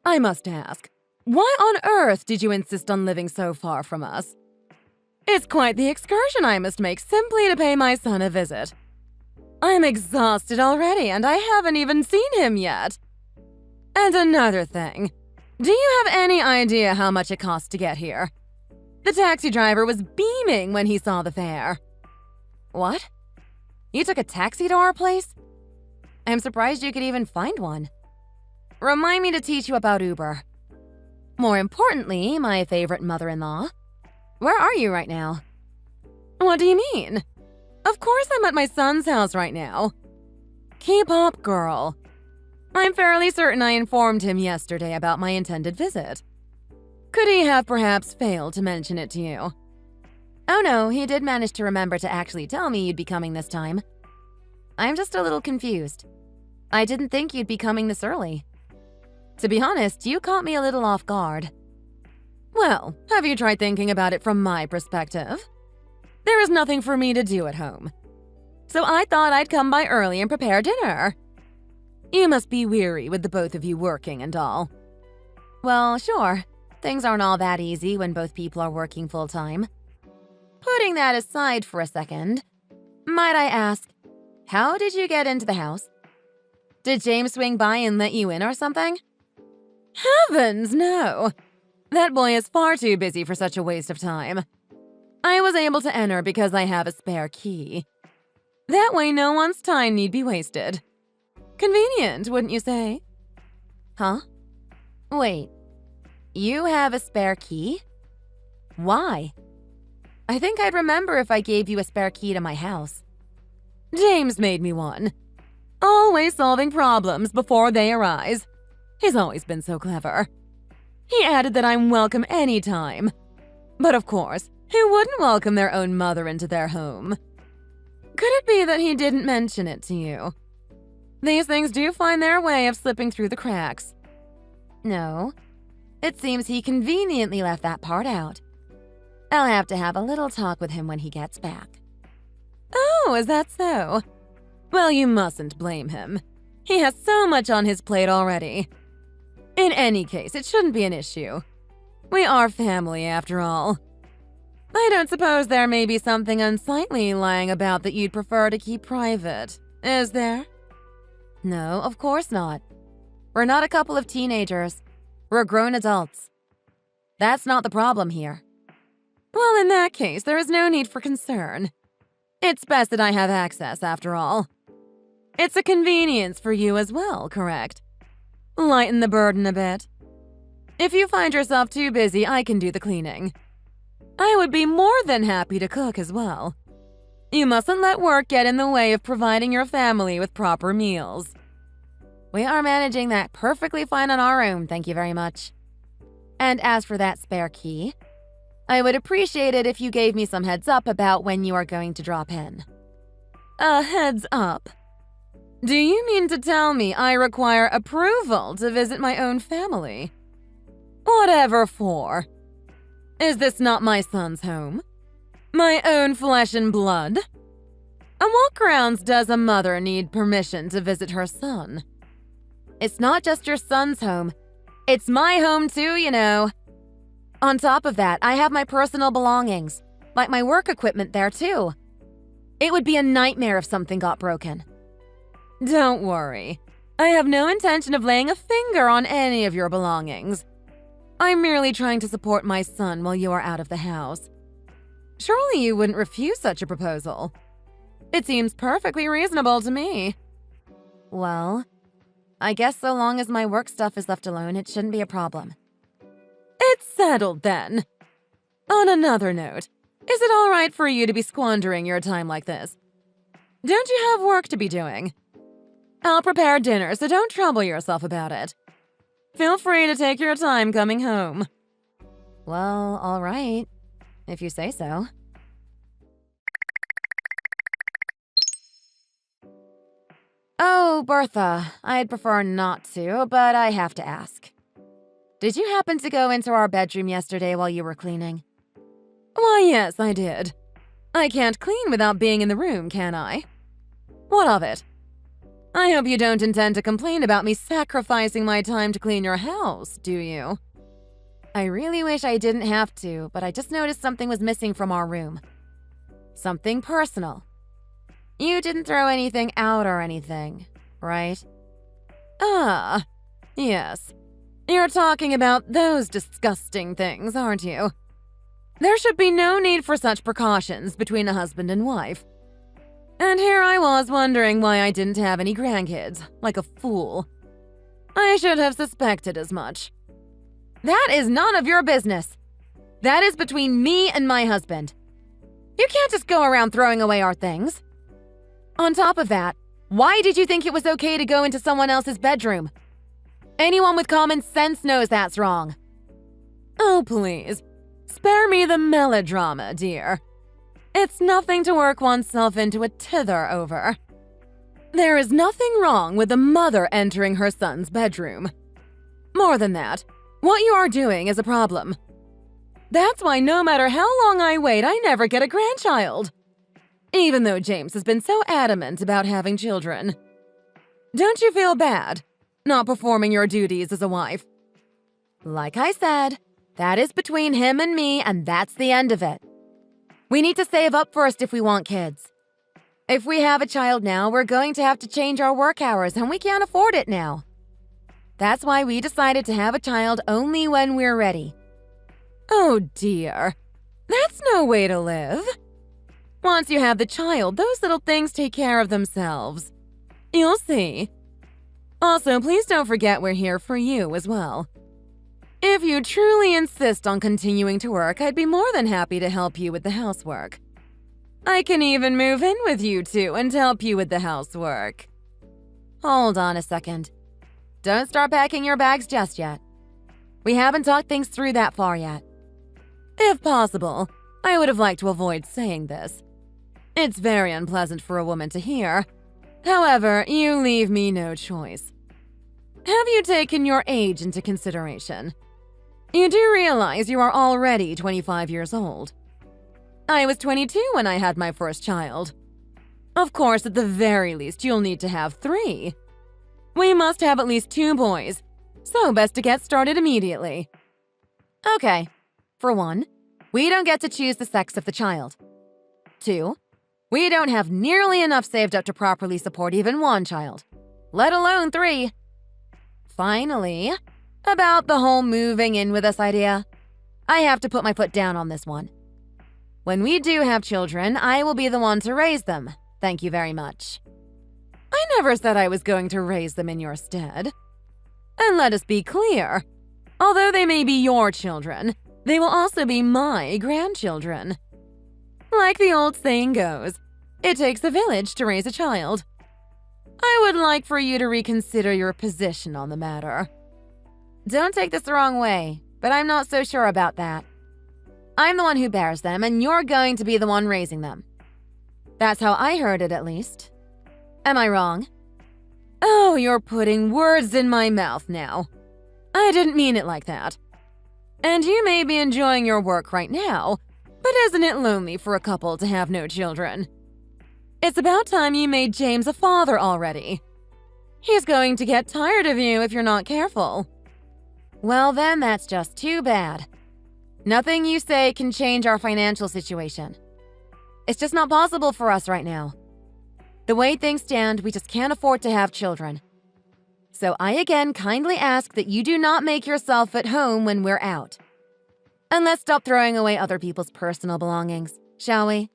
I must ask, why on earth did you insist on living so far from us? It's quite the excursion I must make simply to pay my son a visit. I'm exhausted already, and I haven't even seen him yet. And another thing, do you have any idea how much it costs to get here? The taxi driver was beaming when he saw the fare. What? You took a taxi to our place? I'm surprised you could even find one. Remind me to teach you about Uber. More importantly, my favorite mother-in-law, where are you right now? What do you mean? Of course I'm at my son's house right now. Keep up, girl. I'm fairly certain I informed him yesterday about my intended visit. Could he have perhaps failed to mention it to you? Oh no, he did manage to remember to actually tell me you'd be coming this time. I'm just a little confused. I didn't think you'd be coming this early. To be honest, you caught me a little off guard. Well, have you tried thinking about it from my perspective? There is nothing for me to do at home. So I thought I'd come by early and prepare dinner. You must be weary with the both of you working and all. Well, sure. Things aren't all that easy when both people are working full-time. Putting that aside for a second, might I ask, how did you get into the house? Did James swing by and let you in or something? Heavens, no! That boy is far too busy for such a waste of time. I was able to enter because I have a spare key. That way no one's time need be wasted. Convenient, wouldn't you say? Huh? Wait, you have a spare key? Why? I think I'd remember if I gave you a spare key to my house. James made me one. Always solving problems before they arise. He's always been so clever. He added that I'm welcome anytime. But of course, who wouldn't welcome their own mother into their home? Could it be that he didn't mention it to you? These things do find their way of slipping through the cracks. No, it seems he conveniently left that part out. I'll have to have a little talk with him when he gets back. Oh, is that so? Well, you mustn't blame him. He has so much on his plate already. In any case, it shouldn't be an issue. We are family, after all. I don't suppose there may be something unsightly lying about that you'd prefer to keep private, is there? No, of course not. We're not a couple of teenagers. We're grown adults. That's not the problem here. Well, in that case, there is no need for concern. It's best that I have access, after all. It's a convenience for you as well, correct? Lighten the burden a bit. If you find yourself too busy, I can do the cleaning. I would be more than happy to cook as well. You mustn't let work get in the way of providing your family with proper meals. We are managing that perfectly fine on our own, thank you very much. And as for that spare key, I would appreciate it if you gave me some heads up about when you are going to drop in. A heads up? Do you mean to tell me I require approval to visit my own family? Whatever for? Is this not my son's home? My own flesh and blood? On what grounds does a mother need permission to visit her son? It's not just your son's home. It's my home too, you know. On top of that, I have my personal belongings, like my work equipment there too. It would be a nightmare if something got broken. Don't worry. I have no intention of laying a finger on any of your belongings. I'm merely trying to support my son while you are out of the house. Surely you wouldn't refuse such a proposal. It seems perfectly reasonable to me. Well, I guess so long as my work stuff is left alone, it shouldn't be a problem. It's settled then. On another note, is it all right for you to be squandering your time like this? Don't you have work to be doing? I'll prepare dinner, so don't trouble yourself about it. Feel free to take your time coming home. Well, all right, if you say so. Oh, Bertha, I'd prefer not to, but I have to ask. Did you happen to go into our bedroom yesterday while you were cleaning? Why, yes, I did. I can't clean without being in the room, can I? What of it? I hope you don't intend to complain about me sacrificing my time to clean your house, do you? I really wish I didn't have to, but I just noticed something was missing from our room. Something personal. You didn't throw anything out or anything, right? Ah, yes. You're talking about those disgusting things, aren't you? There should be no need for such precautions between a husband and wife. And here I was wondering why I didn't have any grandkids, like a fool. I should have suspected as much. That is none of your business. That is between me and my husband. You can't just go around throwing away our things. On top of that, why did you think it was okay to go into someone else's bedroom? Anyone with common sense knows that's wrong. Oh, please. Spare me the melodrama, dear. It's nothing to work oneself into a tither over. There is nothing wrong with a mother entering her son's bedroom. More than that, what you are doing is a problem. That's why no matter how long I wait, I never get a grandchild. Even though James has been so adamant about having children. Don't you feel bad, not performing your duties as a wife? Like I said, that is between him and me, and that's the end of it. We need to save up first if we want kids. If we have a child now, we're going to have to change our work hours, and we can't afford it now. That's why we decided to have a child only when we're ready. Oh dear, that's no way to live. Once you have the child, those little things take care of themselves. You'll see. Also, please don't forget we're here for you as well. If you truly insist on continuing to work, I'd be more than happy to help you with the housework. I can even move in with you two and help you with the housework. Hold on a second. Don't start packing your bags just yet. We haven't talked things through that far yet. If possible, I would have liked to avoid saying this. It's very unpleasant for a woman to hear. However, you leave me no choice. Have you taken your age into consideration? You do realize you are already 25 years old. I was 22 when I had my first child. Of course, at the very least, you'll need to have 3. We must have at least 2 boys, So best to get started immediately. Okay. For one, we don't get to choose the sex of the child. 2, we don't have nearly enough saved up to properly support even one child, let alone 3. Finally, about the whole moving in with us idea, I have to put my foot down on this one. When we do have children, I will be the one to raise them. Thank you very much. I never said I was going to raise them in your stead. And let us be clear, although they may be your children, they will also be my grandchildren. Like the old saying goes, it takes a village to raise a child. I would like for you to reconsider your position on the matter. Don't take this the wrong way, but I'm not so sure about that. I'm the one who bears them, and you're going to be the one raising them. That's how I heard it, at least. Am I wrong? Oh, you're putting words in my mouth now. I didn't mean it like that. And you may be enjoying your work right now, but isn't it lonely for a couple to have no children? It's about time you made James a father already. He's going to get tired of you if you're not careful. Well, then that's just too bad. Nothing you say can change our financial situation. It's just not possible for us right now. The way things stand, we just can't afford to have children. So I again kindly ask that you do not make yourself at home when we're out. And let's stop throwing away other people's personal belongings, shall we?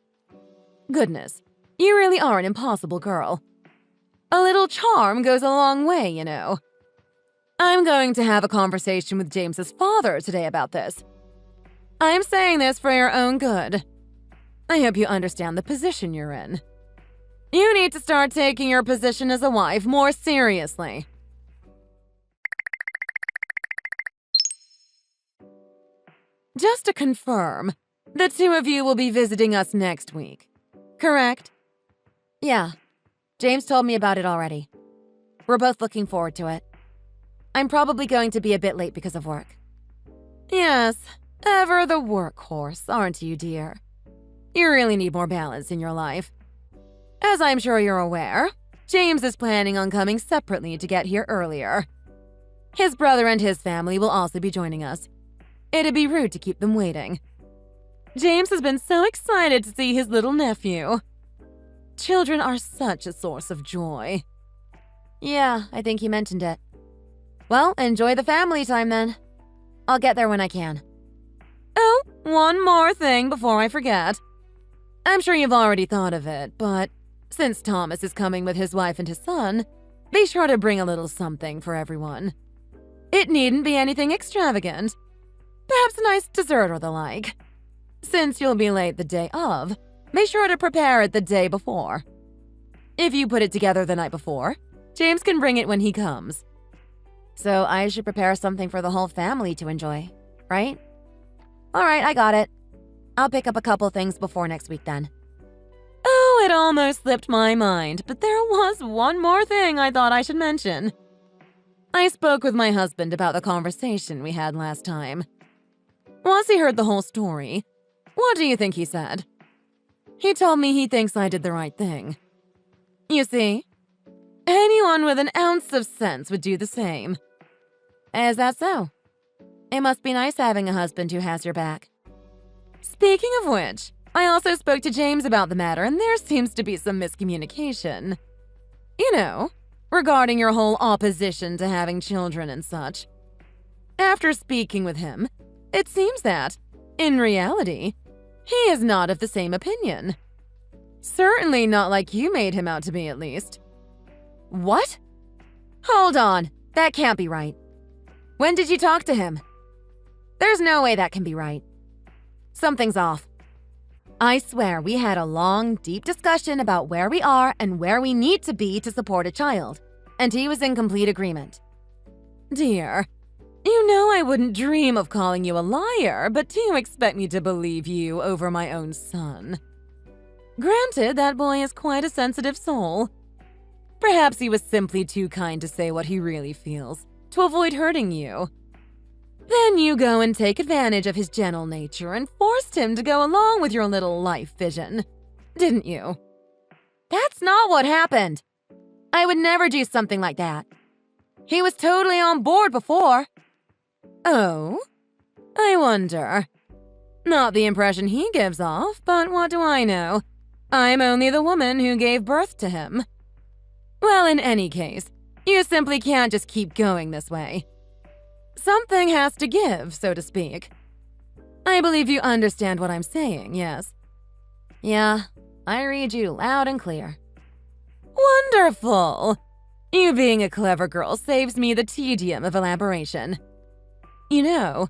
Goodness, you really are an impossible girl. A little charm goes a long way, you know. I'm going to have a conversation with James's father today about this. I'm saying this for your own good. I hope you understand the position you're in. You need to start taking your position as a wife more seriously. Just to confirm, the two of you will be visiting us next week, correct? Yeah, James told me about it already. We're both looking forward to it. I'm probably going to be a bit late because of work. Yes, ever the workhorse, aren't you, dear? You really need more balance in your life. As I'm sure you're aware, James is planning on coming separately to get here earlier. His brother and his family will also be joining us. It'd be rude to keep them waiting. James has been so excited to see his little nephew. Children are such a source of joy. Yeah, I think he mentioned it. Well, enjoy the family time then. I'll get there when I can. Oh, one more thing before I forget. I'm sure you've already thought of it, but since Thomas is coming with his wife and his son, be sure to bring a little something for everyone. It needn't be anything extravagant. Perhaps a nice dessert or the like. Since you'll be late the day of, be sure to prepare it the day before. If you put it together the night before, James can bring it when he comes. So I should prepare something for the whole family to enjoy, right? All right, I got it. I'll pick up a couple things before next week then. Oh, it almost slipped my mind, but there was one more thing I thought I should mention. I spoke with my husband about the conversation we had last time. Once he heard the whole story, what do you think he said? He told me he thinks I did the right thing. You see, anyone with an ounce of sense would do the same. Is that so? It must be nice having a husband who has your back. Speaking of which, I also spoke to James about the matter, and there seems to be some miscommunication. You know, regarding your whole opposition to having children and such. After speaking with him, it seems that, in reality, he is not of the same opinion. Certainly not like you made him out to be, at least. What? Hold on, that can't be right. When did you talk to him? There's no way that can be right. Something's off. I swear we had a long, deep discussion about where we are and where we need to be to support a child, and he was in complete agreement. Dear, you know I wouldn't dream of calling you a liar, but do you expect me to believe you over my own son? Granted, that boy is quite a sensitive soul. Perhaps he was simply too kind to say what he really feels, to avoid hurting you. Then you go and take advantage of his gentle nature and forced him to go along with your little life vision, didn't you? That's not what happened. I would never do something like that. He was totally on board before. Oh? I wonder. Not the impression he gives off, but what do I know? I'm only the woman who gave birth to him. Well, in any case, you simply can't just keep going this way. Something has to give, so to speak. I believe you understand what I'm saying, yes? Yeah, I read you loud and clear. Wonderful! You being a clever girl saves me the tedium of elaboration. You know,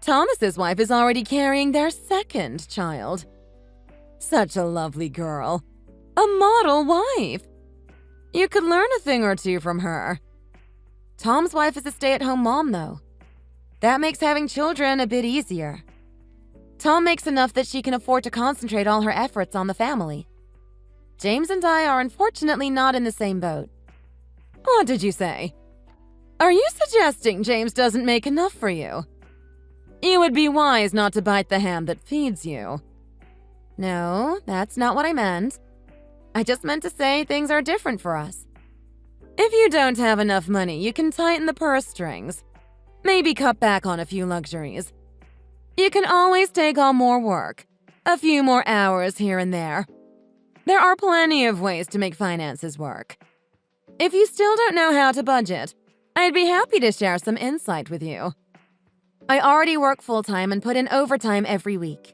Thomas's wife is already carrying their second child. Such a lovely girl. A model wife. You could learn a thing or two from her. Tom's wife is a stay-at-home mom, though. That makes having children a bit easier. Tom makes enough that she can afford to concentrate all her efforts on the family. James and I are unfortunately not in the same boat. What did you say? Are you suggesting James doesn't make enough for you? You would be wise not to bite the hand that feeds you. No, that's not what I meant. I just meant to say things are different for us. If you don't have enough money, you can tighten the purse strings. Maybe cut back on a few luxuries. You can always take on more work. A few more hours here and there. There are plenty of ways to make finances work. If you still don't know how to budget, I'd be happy to share some insight with you. I already work full-time and put in overtime every week.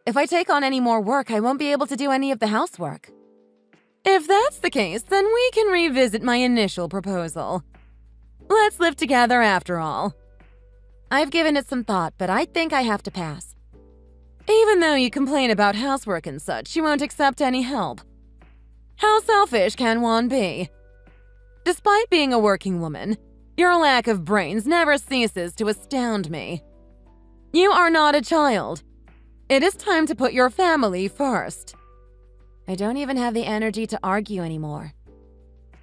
If I take on any more work, I won't be able to do any of the housework. If that's the case, then we can revisit my initial proposal. Let's live together after all. I've given it some thought, but I think I have to pass. Even though you complain about housework and such, you won't accept any help. How selfish can one be? Despite being a working woman, your lack of brains never ceases to astound me. You are not a child. It is time to put your family first. I don't even have the energy to argue anymore.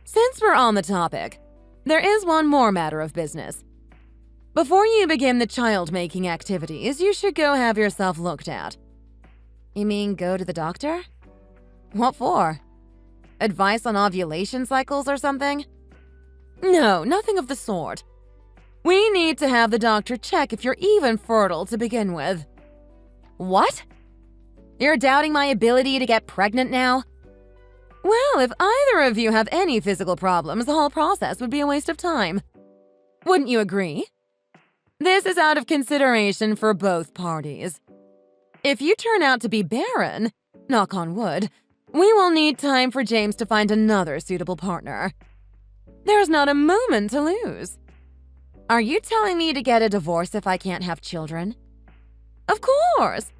Since we're on the topic, there is one more matter of business. Before you begin the child-making activities, you should go have yourself looked at. You mean go to the doctor? What for? Advice on ovulation cycles or something? No, nothing of the sort. We need to have the doctor check if you're even fertile to begin with. What? You're doubting my ability to get pregnant now? Well, if either of you have any physical problems, the whole process would be a waste of time. Wouldn't you agree? This is out of consideration for both parties. If you turn out to be barren, knock on wood, we will need time for James to find another suitable partner. There's not a moment to lose. Are you telling me to get a divorce if I can't have children? Of course!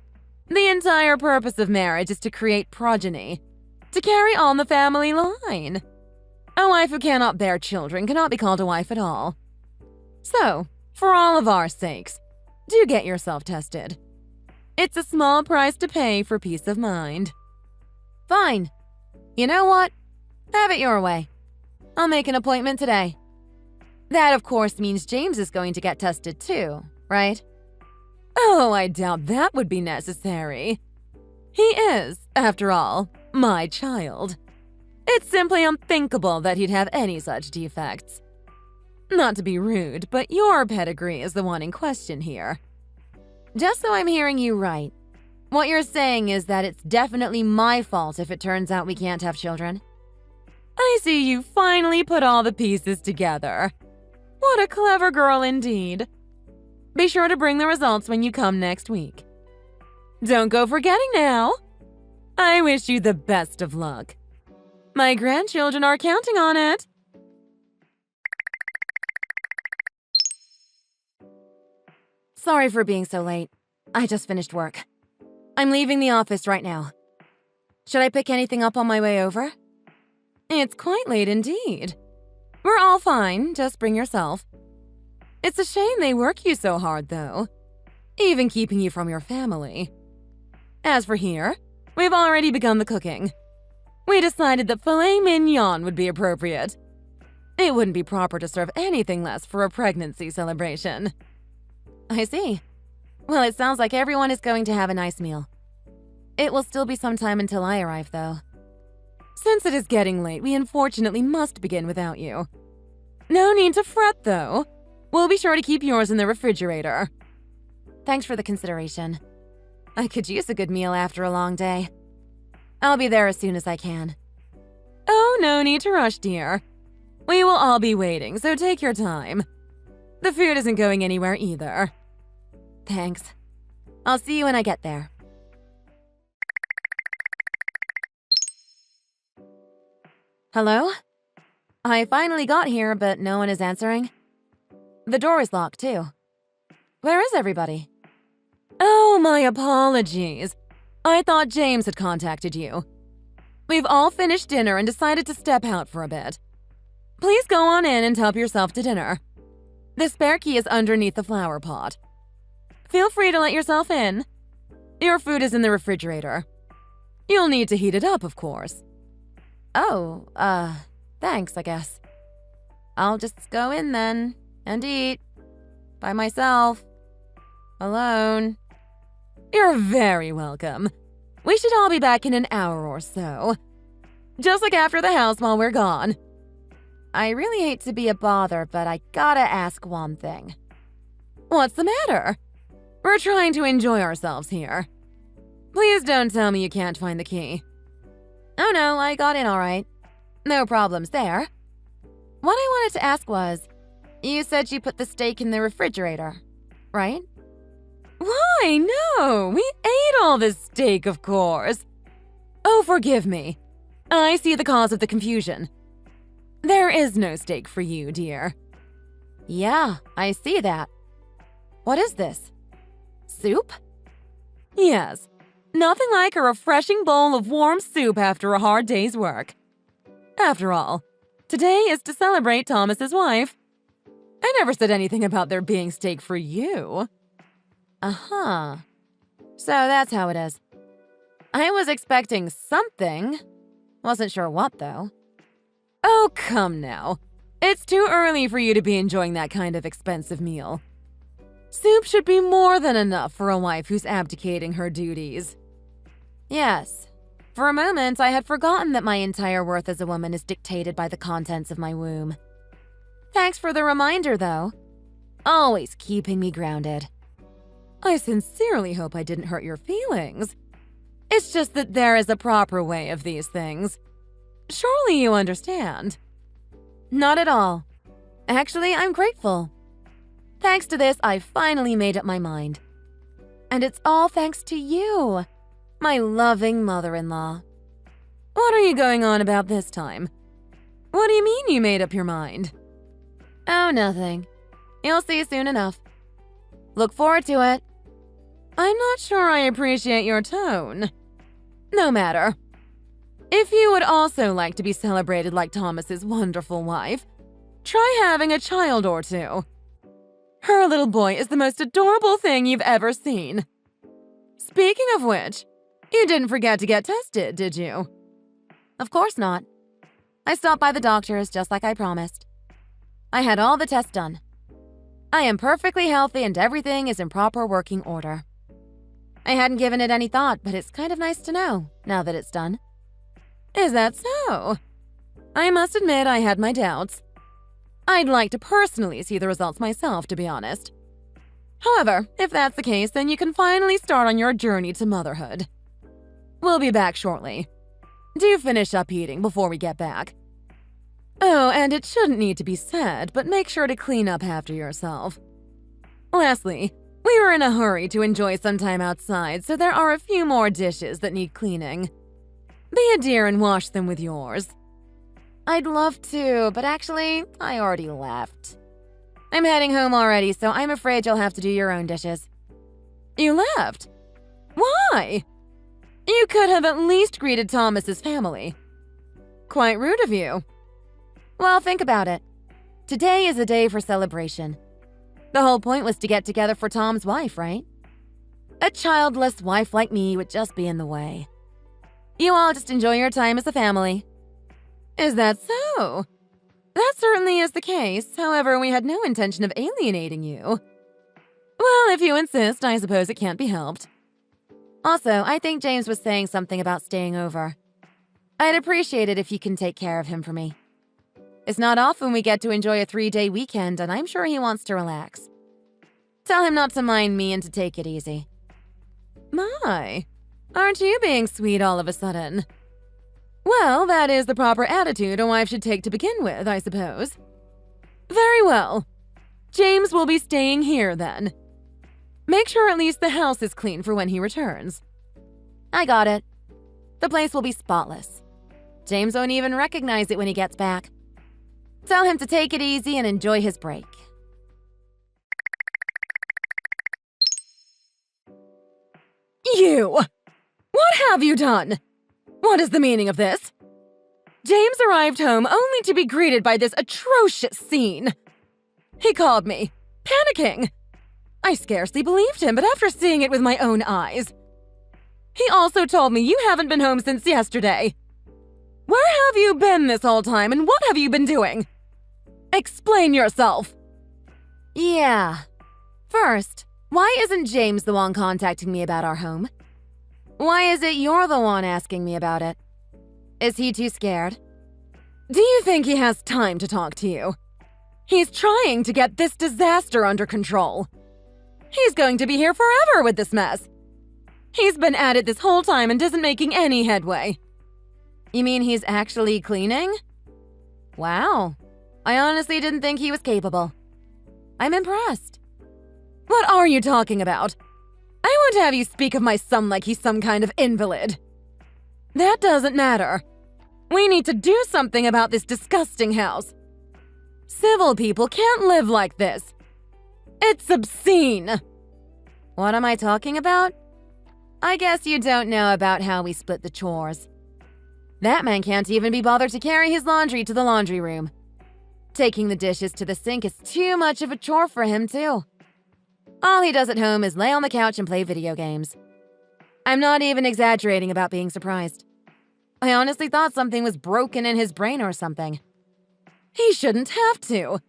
The entire purpose of marriage is to create progeny, to carry on the family line. A wife who cannot bear children cannot be called a wife at all. So, for all of our sakes, do get yourself tested. It's a small price to pay for peace of mind. Fine. You know what? Have it your way. I'll make an appointment today. That, of course, means James is going to get tested too, right? Oh, I doubt that would be necessary. He is, after all, my child. It's simply unthinkable that he'd have any such defects. Not to be rude, but your pedigree is the one in question here. Just so I'm hearing you right, what you're saying is that it's definitely my fault if it turns out we can't have children? I see you finally put all the pieces together. What a clever girl indeed. Be sure to bring the results when you come next week. Don't go forgetting now. I wish you the best of luck. My grandchildren are counting on it. Sorry for being so late. I just finished work. I'm leaving the office right now. Should I pick anything up on my way over? It's quite late indeed. We're all fine, just bring yourself. It's a shame they work you so hard, though, even keeping you from your family. As for here, we've already begun the cooking. We decided that filet mignon would be appropriate. It wouldn't be proper to serve anything less for a pregnancy celebration. I see. Well, it sounds like everyone is going to have a nice meal. It will still be some time until I arrive, though. Since it is getting late, we unfortunately must begin without you. No need to fret, though. We'll be sure to keep yours in the refrigerator. Thanks for the consideration. I could use a good meal after a long day. I'll be there as soon as I can. Oh, no need to rush, dear. We will all be waiting, so take your time. The food isn't going anywhere either. Thanks. I'll see you when I get there. Hello? I finally got here, but no one is answering. The door is locked, too. Where is everybody? Oh, my apologies. I thought James had contacted you. We've all finished dinner and decided to step out for a bit. Please go on in and help yourself to dinner. The spare key is underneath the flower pot. Feel free to let yourself in. Your food is in the refrigerator. You'll need to heat it up, of course. Oh, thanks, I guess. I'll just go in then and eat. By myself. Alone. You're very welcome. We should all be back in an hour or so. Just look after the house while we're gone. I really hate to be a bother, but I gotta ask one thing. What's the matter? We're trying to enjoy ourselves here. Please don't tell me you can't find the key. Oh no, I got in all right. No problems there. What I wanted to ask was, you said you put the steak in the refrigerator, right? Why, no, we ate all this steak, of course. Oh, forgive me. I see the cause of the confusion. There is no steak for you, dear. Yeah, I see that. What is this? Soup? Yes, nothing like a refreshing bowl of warm soup after a hard day's work. After all, today is to celebrate Thomas's wife. I never said anything about there being steak for you. Uh-huh. So that's how it is. I was expecting something. Wasn't sure what, though. Oh, come now. It's too early for you to be enjoying that kind of expensive meal. Soup should be more than enough for a wife who's abdicating her duties. Yes. For a moment, I had forgotten that my entire worth as a woman is dictated by the contents of my womb. Thanks for the reminder, though. Always keeping me grounded. I sincerely hope I didn't hurt your feelings. It's just that there is a proper way of these things. Surely you understand. Not at all. Actually, I'm grateful. Thanks to this, I finally made up my mind. And it's all thanks to you, my loving mother-in-law. What are you going on about this time? What do you mean you made up your mind? Oh, nothing. You'll see soon enough. Look forward to it. I'm not sure I appreciate your tone. No matter. If you would also like to be celebrated like Thomas's wonderful wife, try having a child or two. Her little boy is the most adorable thing you've ever seen. Speaking of which, you didn't forget to get tested, did you? Of course not. I stopped by the doctor's just like I promised. I had all the tests done. I am perfectly healthy and everything is in proper working order. I hadn't given it any thought, but it's kind of nice to know, now that it's done. Is that so? I must admit I had my doubts. I'd like to personally see the results myself, to be honest. However, if that's the case, then you can finally start on your journey to motherhood. We'll be back shortly. Do finish up eating before we get back. Oh, and it shouldn't need to be said, but make sure to clean up after yourself. Lastly, we were in a hurry to enjoy some time outside, so there are a few more dishes that need cleaning. Be a dear and wash them with yours. I'd love to, but actually, I already left. I'm heading home already, so I'm afraid you'll have to do your own dishes. You left? Why? You could have at least greeted Thomas's family. Quite rude of you. Well, think about it. Today is a day for celebration. The whole point was to get together for Tom's wife, right? A childless wife like me would just be in the way. You all just enjoy your time as a family. Is that so? That certainly is the case. However, we had no intention of alienating you. Well, if you insist, I suppose it can't be helped. Also, I think James was saying something about staying over. I'd appreciate it if you can take care of him for me. It's not often we get to enjoy a 3-day weekend, and I'm sure he wants to relax. Tell him not to mind me and to take it easy. My, aren't you being sweet all of a sudden? Well, that is the proper attitude a wife should take to begin with, I suppose. Very well. James will be staying here then. Make sure at least the house is clean for when he returns. I got it. The place will be spotless. James won't even recognize it when he gets back. Tell him to take it easy and enjoy his break. You! What have you done? What is the meaning of this? James arrived home only to be greeted by this atrocious scene. He called me, panicking. I scarcely believed him, but after seeing it with my own eyes. He also told me you haven't been home since yesterday. Where have you been this whole time, and what have you been doing? Explain yourself. Yeah. First, why isn't James the one contacting me about our home? Why is it you're the one asking me about it? Is he too scared? Do you think he has time to talk to you? He's trying to get this disaster under control. He's going to be here forever with this mess. He's been at it this whole time and isn't making any headway. You mean he's actually cleaning? Wow. I honestly didn't think he was capable. I'm impressed. What are you talking about? I won't have you speak of my son like he's some kind of invalid. That doesn't matter. We need to do something about this disgusting house. Civil people can't live like this. It's obscene. What am I talking about? I guess you don't know about how we split the chores. That man can't even be bothered to carry his laundry to the laundry room. Taking the dishes to the sink is too much of a chore for him, too. All he does at home is lay on the couch and play video games. I'm not even exaggerating about being surprised. I honestly thought something was broken in his brain or something. He shouldn't have to.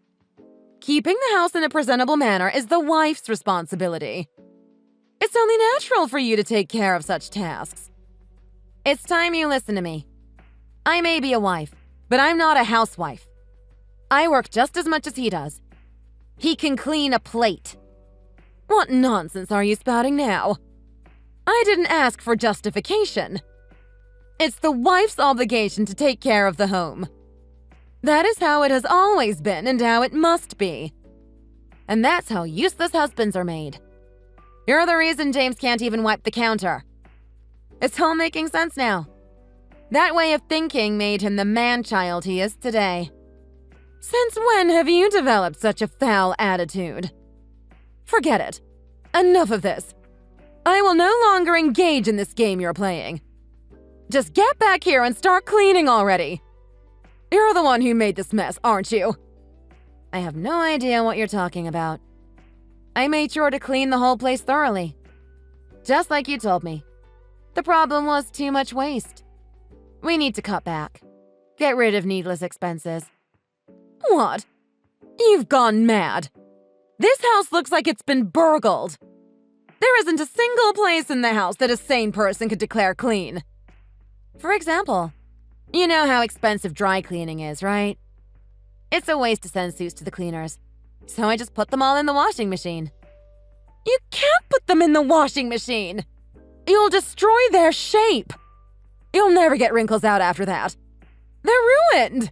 Keeping the house in a presentable manner is the wife's responsibility. It's only natural for you to take care of such tasks. It's time you listen to me. I may be a wife, but I'm not a housewife. I work just as much as he does. He can clean a plate. What nonsense are you spouting now? I didn't ask for justification. It's the wife's obligation to take care of the home. That is how it has always been and how it must be. And that's how useless husbands are made. You're the reason James can't even wipe the counter. It's all making sense now. That way of thinking made him the man-child he is today. Since when have you developed such a foul attitude? Forget it. Enough of this. I will no longer engage in this game you're playing. Just get back here and start cleaning already. You're the one who made this mess, aren't you? I have no idea what you're talking about. I made sure to clean the whole place thoroughly. Just like you told me. The problem was too much waste. We need to cut back. Get rid of needless expenses. What? You've gone mad. This house looks like it's been burgled. There isn't a single place in the house that a sane person could declare clean. For example, you know how expensive dry cleaning is, right? It's a waste to send suits to the cleaners, so I just put them all in the washing machine. You can't put them in the washing machine. You'll destroy their shape. You'll never get wrinkles out after that. They're ruined.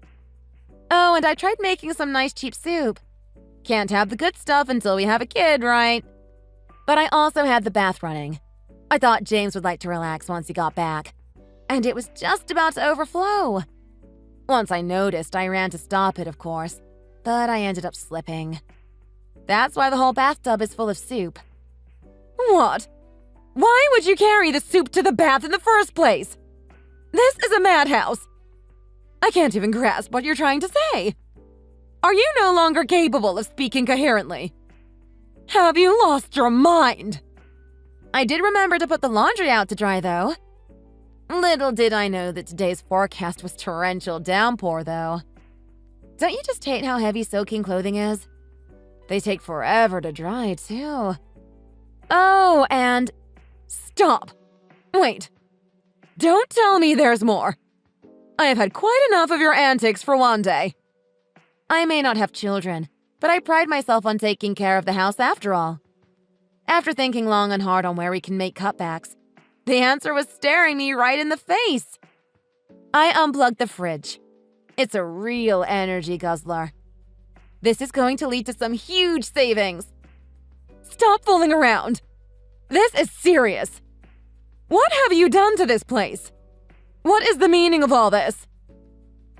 Oh, and I tried making some nice cheap soup. Can't have the good stuff until we have a kid, right? But I also had the bath running. I thought James would like to relax once he got back. And it was just about to overflow. Once I noticed, I ran to stop it, of course. But I ended up slipping. That's why the whole bathtub is full of soup. What? Why would you carry the soup to the bath in the first place? This is a madhouse. I can't even grasp what you're trying to say. Are you no longer capable of speaking coherently? Have you lost your mind? I did remember to put the laundry out to dry, though. Little did I know that today's forecast was torrential downpour, though. Don't you just hate how heavy soaking clothing is? They take forever to dry, too. Oh, and... Stop. Wait. Don't tell me there's more. I have had quite enough of your antics for one day. I may not have children, but I pride myself on taking care of the house after all. After thinking long and hard on where we can make cutbacks, the answer was staring me right in the face. I unplugged the fridge. It's a real energy guzzler. This is going to lead to some huge savings. Stop fooling around. This is serious. What have you done to this place? What is the meaning of all this?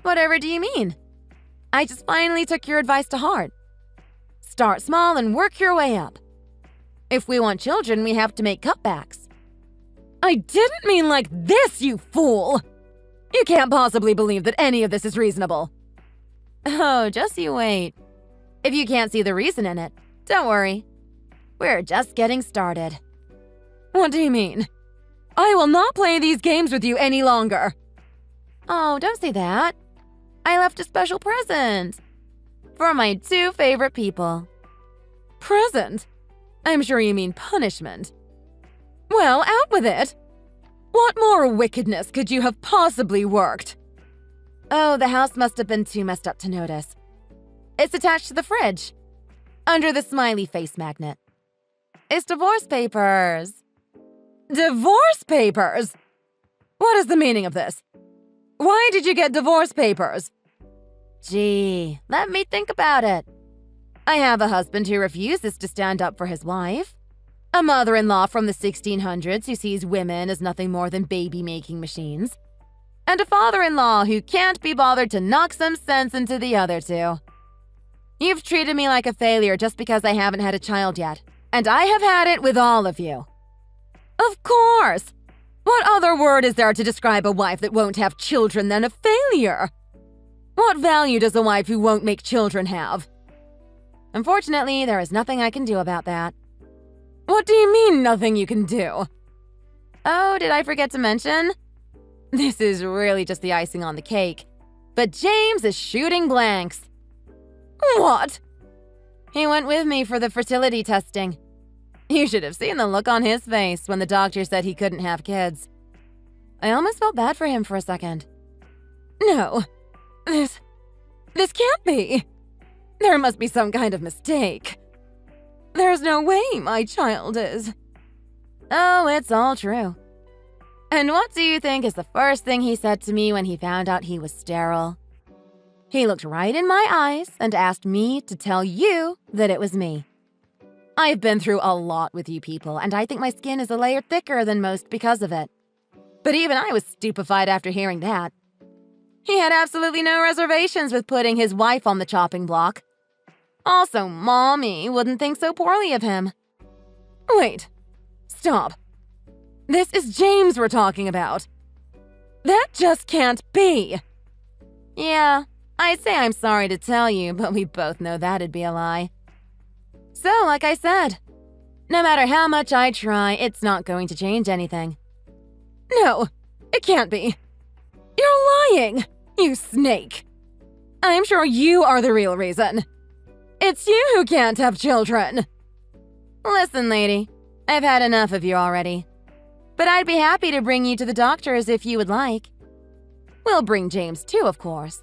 Whatever do you mean? I just finally took your advice to heart. Start small and work your way up. If we want children, we have to make cutbacks. I didn't mean like this, you fool! You can't possibly believe that any of this is reasonable. Oh, just you wait. If you can't see the reason in it, don't worry. We're just getting started. What do you mean? I will not play these games with you any longer. Oh, don't say that. I left a special present. For my 2 favorite people. Present? I'm sure you mean punishment. Well, out with it. What more wickedness could you have possibly worked? Oh, the house must have been too messed up to notice. It's attached to the fridge, under the smiley face magnet. It's divorce papers. Divorce papers? What is the meaning of this? Why did you get divorce papers? Gee, let me think about it. I have a husband who refuses to stand up for his wife, a mother-in-law from the 1600s who sees women as nothing more than baby-making machines, and a father-in-law who can't be bothered to knock some sense into the other 2. You've treated me like a failure just because I haven't had a child yet, and I have had it with all of you. Of course! What other word is there to describe a wife that won't have children than a failure? What value does a wife who won't make children have? Unfortunately, there is nothing I can do about that. What do you mean, nothing you can do? Oh, did I forget to mention? This is really just the icing on the cake. But James is shooting blanks. What? He went with me for the fertility testing. You should have seen the look on his face when the doctor said he couldn't have kids. I almost felt bad for him for a second. No, this can't be. There must be some kind of mistake. There's no way my child is. Oh, it's all true. And what do you think is the first thing he said to me when he found out he was sterile? He looked right in my eyes and asked me to tell you that it was me. I've been through a lot with you people, and I think my skin is a layer thicker than most because of it. But even I was stupefied after hearing that. He had absolutely no reservations with putting his wife on the chopping block. Also, Mommy wouldn't think so poorly of him. Wait. Stop. This is James we're talking about. That just can't be. Yeah, I'd say I'm sorry to tell you, but we both know that'd be a lie. So, like I said, no matter how much I try, it's not going to change anything. No, it can't be. You're lying, you snake. I'm sure you are the real reason. It's you who can't have children. Listen, lady, I've had enough of you already. But I'd be happy to bring you to the doctors if you would like. We'll bring James too, of course.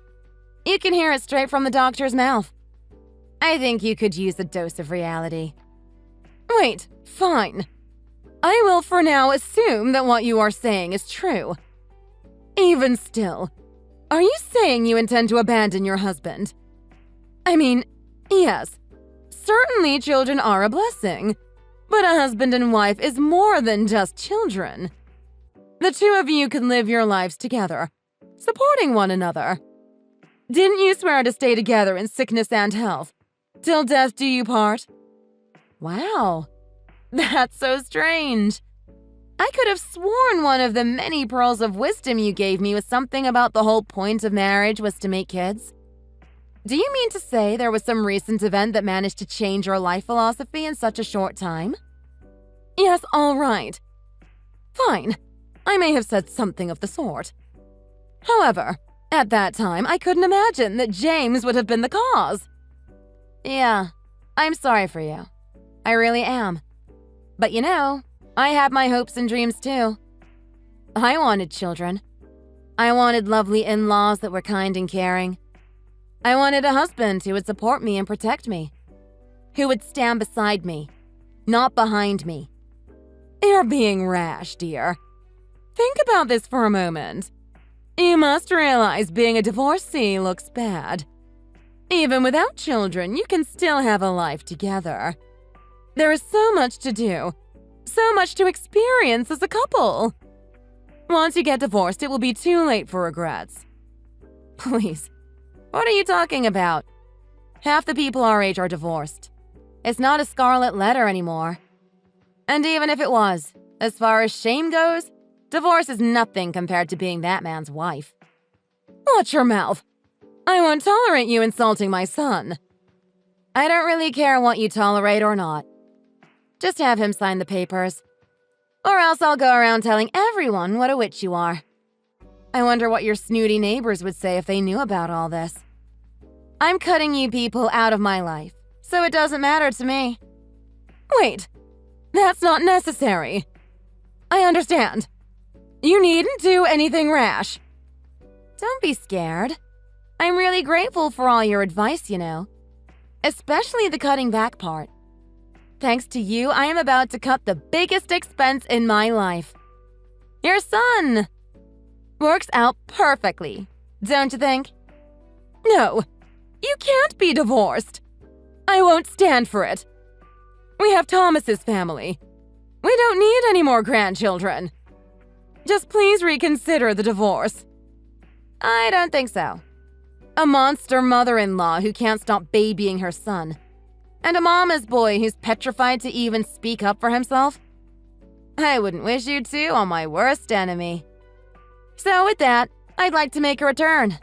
You can hear it straight from the doctor's mouth. I think you could use a dose of reality. Wait, fine. I will for now assume that what you are saying is true. Even still, are you saying you intend to abandon your husband? I mean, yes, certainly children are a blessing, but a husband and wife is more than just children. The 2 of you can live your lives together, supporting one another. Didn't you swear to stay together in sickness and health? Till death do you part? Wow, that's so strange. I could have sworn one of the many pearls of wisdom you gave me was something about the whole point of marriage was to make kids. Do you mean to say there was some recent event that managed to change your life philosophy in such a short time? Yes, all right. Fine, I may have said something of the sort. However, at that time, I couldn't imagine that James would have been the cause. Yeah, I'm sorry for you. I really am. But you know, I had my hopes and dreams too. I wanted children. I wanted lovely in-laws that were kind and caring. I wanted a husband who would support me and protect me, who would stand beside me, not behind me. You're being rash, dear. Think about this for a moment. You must realize being a divorcee looks bad. Even without children, you can still have a life together. There is so much to do, so much to experience as a couple. Once you get divorced, it will be too late for regrets. Please, what are you talking about? Half the people our age are divorced. It's not a scarlet letter anymore. And even if it was, as far as shame goes, divorce is nothing compared to being that man's wife. Watch your mouth. I won't tolerate you insulting my son. I don't really care what you tolerate or not. Just have him sign the papers. Or else I'll go around telling everyone what a witch you are. I wonder what your snooty neighbors would say if they knew about all this. I'm cutting you people out of my life, so it doesn't matter to me. Wait, that's not necessary. I understand. You needn't do anything rash. Don't be scared. I'm really grateful for all your advice, you know. Especially the cutting back part. Thanks to you, I am about to cut the biggest expense in my life. Your son! Works out perfectly, don't you think? No, you can't be divorced. I won't stand for it. We have Thomas's family. We don't need any more grandchildren. Just please reconsider the divorce. I don't think so. A monster mother-in-law who can't stop babying her son. And a mama's boy who's petrified to even speak up for himself. I wouldn't wish you two on my worst enemy. So with that, I'd like to make a return.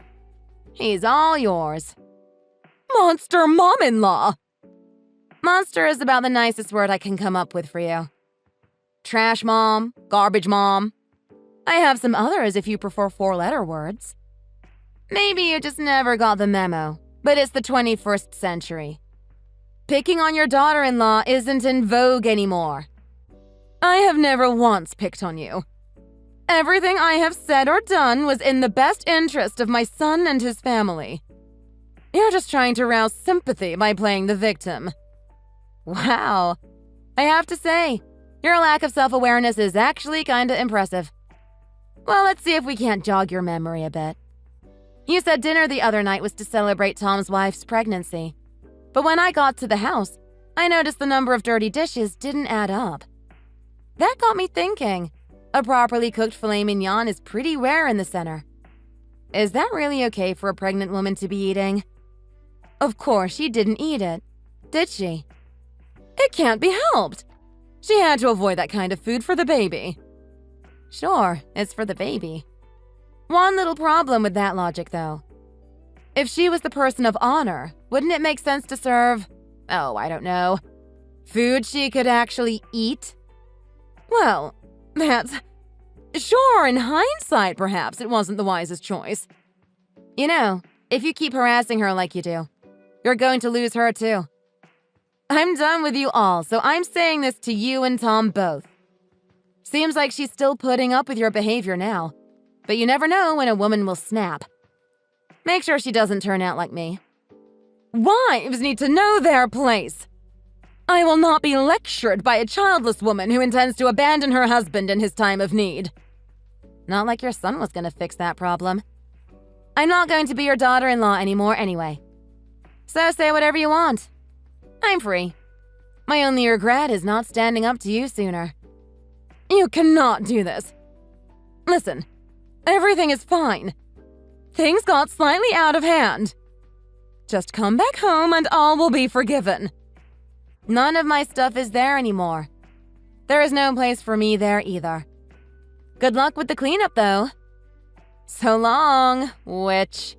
He's all yours. Monster mom-in-law! Monster is about the nicest word I can come up with for you. Trash mom, garbage mom. I have some others if you prefer four-letter words. Maybe you just never got the memo, but it's the 21st century. Picking on your daughter-in-law isn't in vogue anymore. I have never once picked on you. Everything I have said or done was in the best interest of my son and his family. You're just trying to rouse sympathy by playing the victim. Wow. I have to say, your lack of self-awareness is actually kinda impressive. Well, let's see if we can't jog your memory a bit. You said dinner the other night was to celebrate Tom's wife's pregnancy. But when I got to the house, I noticed the number of dirty dishes didn't add up. That got me thinking. A properly cooked filet mignon is pretty rare in the center. Is that really okay for a pregnant woman to be eating? Of course, she didn't eat it, did she? It can't be helped. She had to avoid that kind of food for the baby. Sure, it's for the baby. One little problem with that logic, though. If she was the person of honor, wouldn't it make sense to serve, I don't know, food she could actually eat? Well, that's... Sure, in hindsight, perhaps it wasn't the wisest choice. You know, if you keep harassing her like you do, you're going to lose her too. I'm done with you all, so I'm saying this to you and Tom both. Seems like she's still putting up with your behavior now, but you never know when a woman will snap. Make sure she doesn't turn out like me. Wives need to know their place. I will not be lectured by a childless woman who intends to abandon her husband in his time of need. Not like your son was going to fix that problem. I'm not going to be your daughter-in-law anymore anyway. So say whatever you want. I'm free. My only regret is not standing up to you sooner. You cannot do this. Listen, everything is fine. Things got slightly out of hand. Just come back home and all will be forgiven. None of my stuff is there anymore. There is no place for me there either. Good luck with the cleanup, though. So long, witch.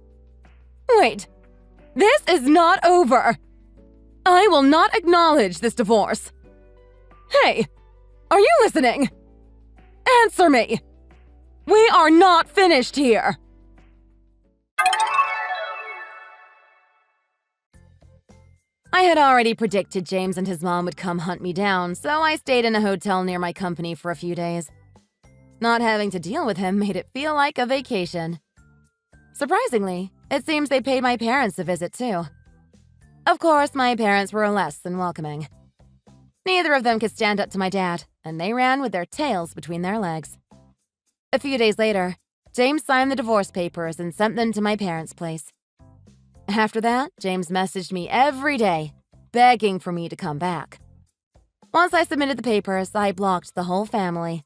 Wait, this is not over. I will not acknowledge this divorce. Hey, are you listening? Answer me. We are not finished here. I had already predicted James and his mom would come hunt me down, so I stayed in a hotel near my company for a few days. Not having to deal with him made it feel like a vacation. Surprisingly, It seems they paid my parents a visit, too. Of course, my parents were less than welcoming. Neither of them could stand up to my dad, and they ran with their tails between their legs. A few days later, James signed the divorce papers and sent them to my parents' place. After that, James messaged me every day, begging for me to come back. Once I submitted the papers, I blocked the whole family.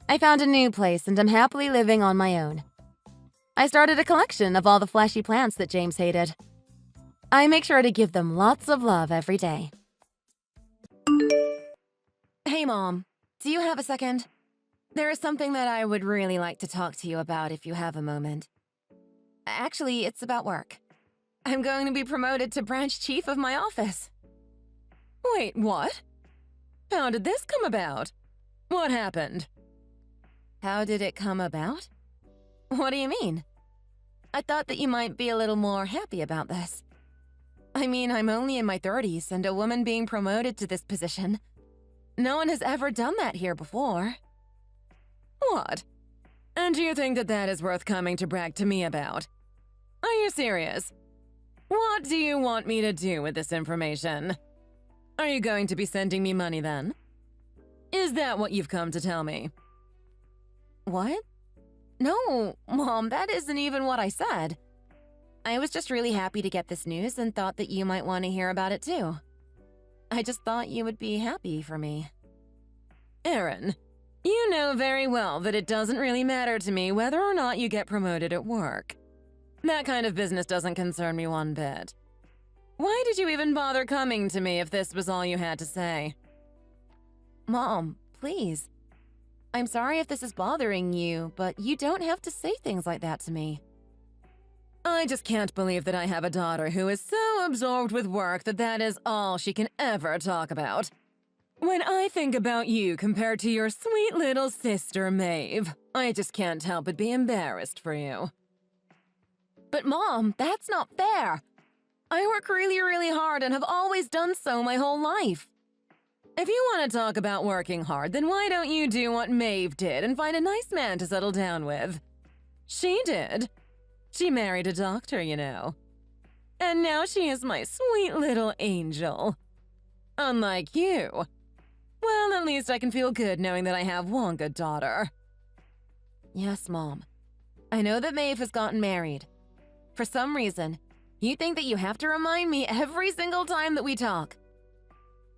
I found a new place and am happily living on my own. I started a collection of all the flashy plants that James hated. I make sure to give them lots of love every day. Hey, Mom, do you have a second? There is something that I would really like to talk to you about if you have a moment. Actually, it's about work. I'm going to be promoted to branch chief of my office. Wait, what? How did this come about? What happened? How did it come about? What do you mean? I thought that you might be a little more happy about this. I mean, I'm only in my 30s and a woman being promoted to this position. No one has ever done that here before. What? And do you think that that is worth coming to brag to me about? Are you serious? What do you want me to do with this information? Are you going to be sending me money then? Is that what you've come to tell me? What? No, Mom, that isn't even what I said. I was just really happy to get this news and thought that you might want to hear about it too. I just thought you would be happy for me. Erin, you know very well that it doesn't really matter to me whether or not you get promoted at work. That kind of business doesn't concern me one bit. Why did you even bother coming to me if this was all you had to say? Mom, please. I'm sorry if this is bothering you, but you don't have to say things like that to me. I just can't believe that I have a daughter who is so absorbed with work that that is all she can ever talk about. When I think about you compared to your sweet little sister, Maeve, I just can't help but be embarrassed for you. But Mom, that's not fair. I work really, really hard and have always done so my whole life. If you want to talk about working hard, then why don't you do what Maeve did and find a nice man to settle down with? She did. She married a doctor, you know. And now she is my sweet little angel. Unlike you. Well, at least I can feel good knowing that I have one good daughter. Yes, Mom. I know that Maeve has gotten married. For some reason, you think that you have to remind me every single time that we talk.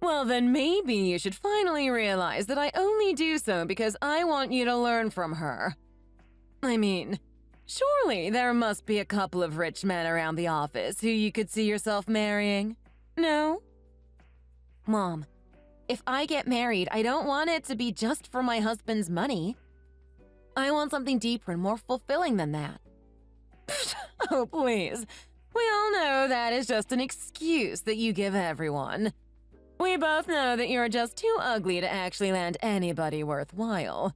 Well, then maybe you should finally realize that I only do so because I want you to learn from her. I mean, surely there must be a couple of rich men around the office who you could see yourself marrying. No? Mom, if I get married, I don't want it to be just for my husband's money. I want something deeper and more fulfilling than that. Oh, please. We all know that is just an excuse that you give everyone. We both know that you're just too ugly to actually land anybody worthwhile.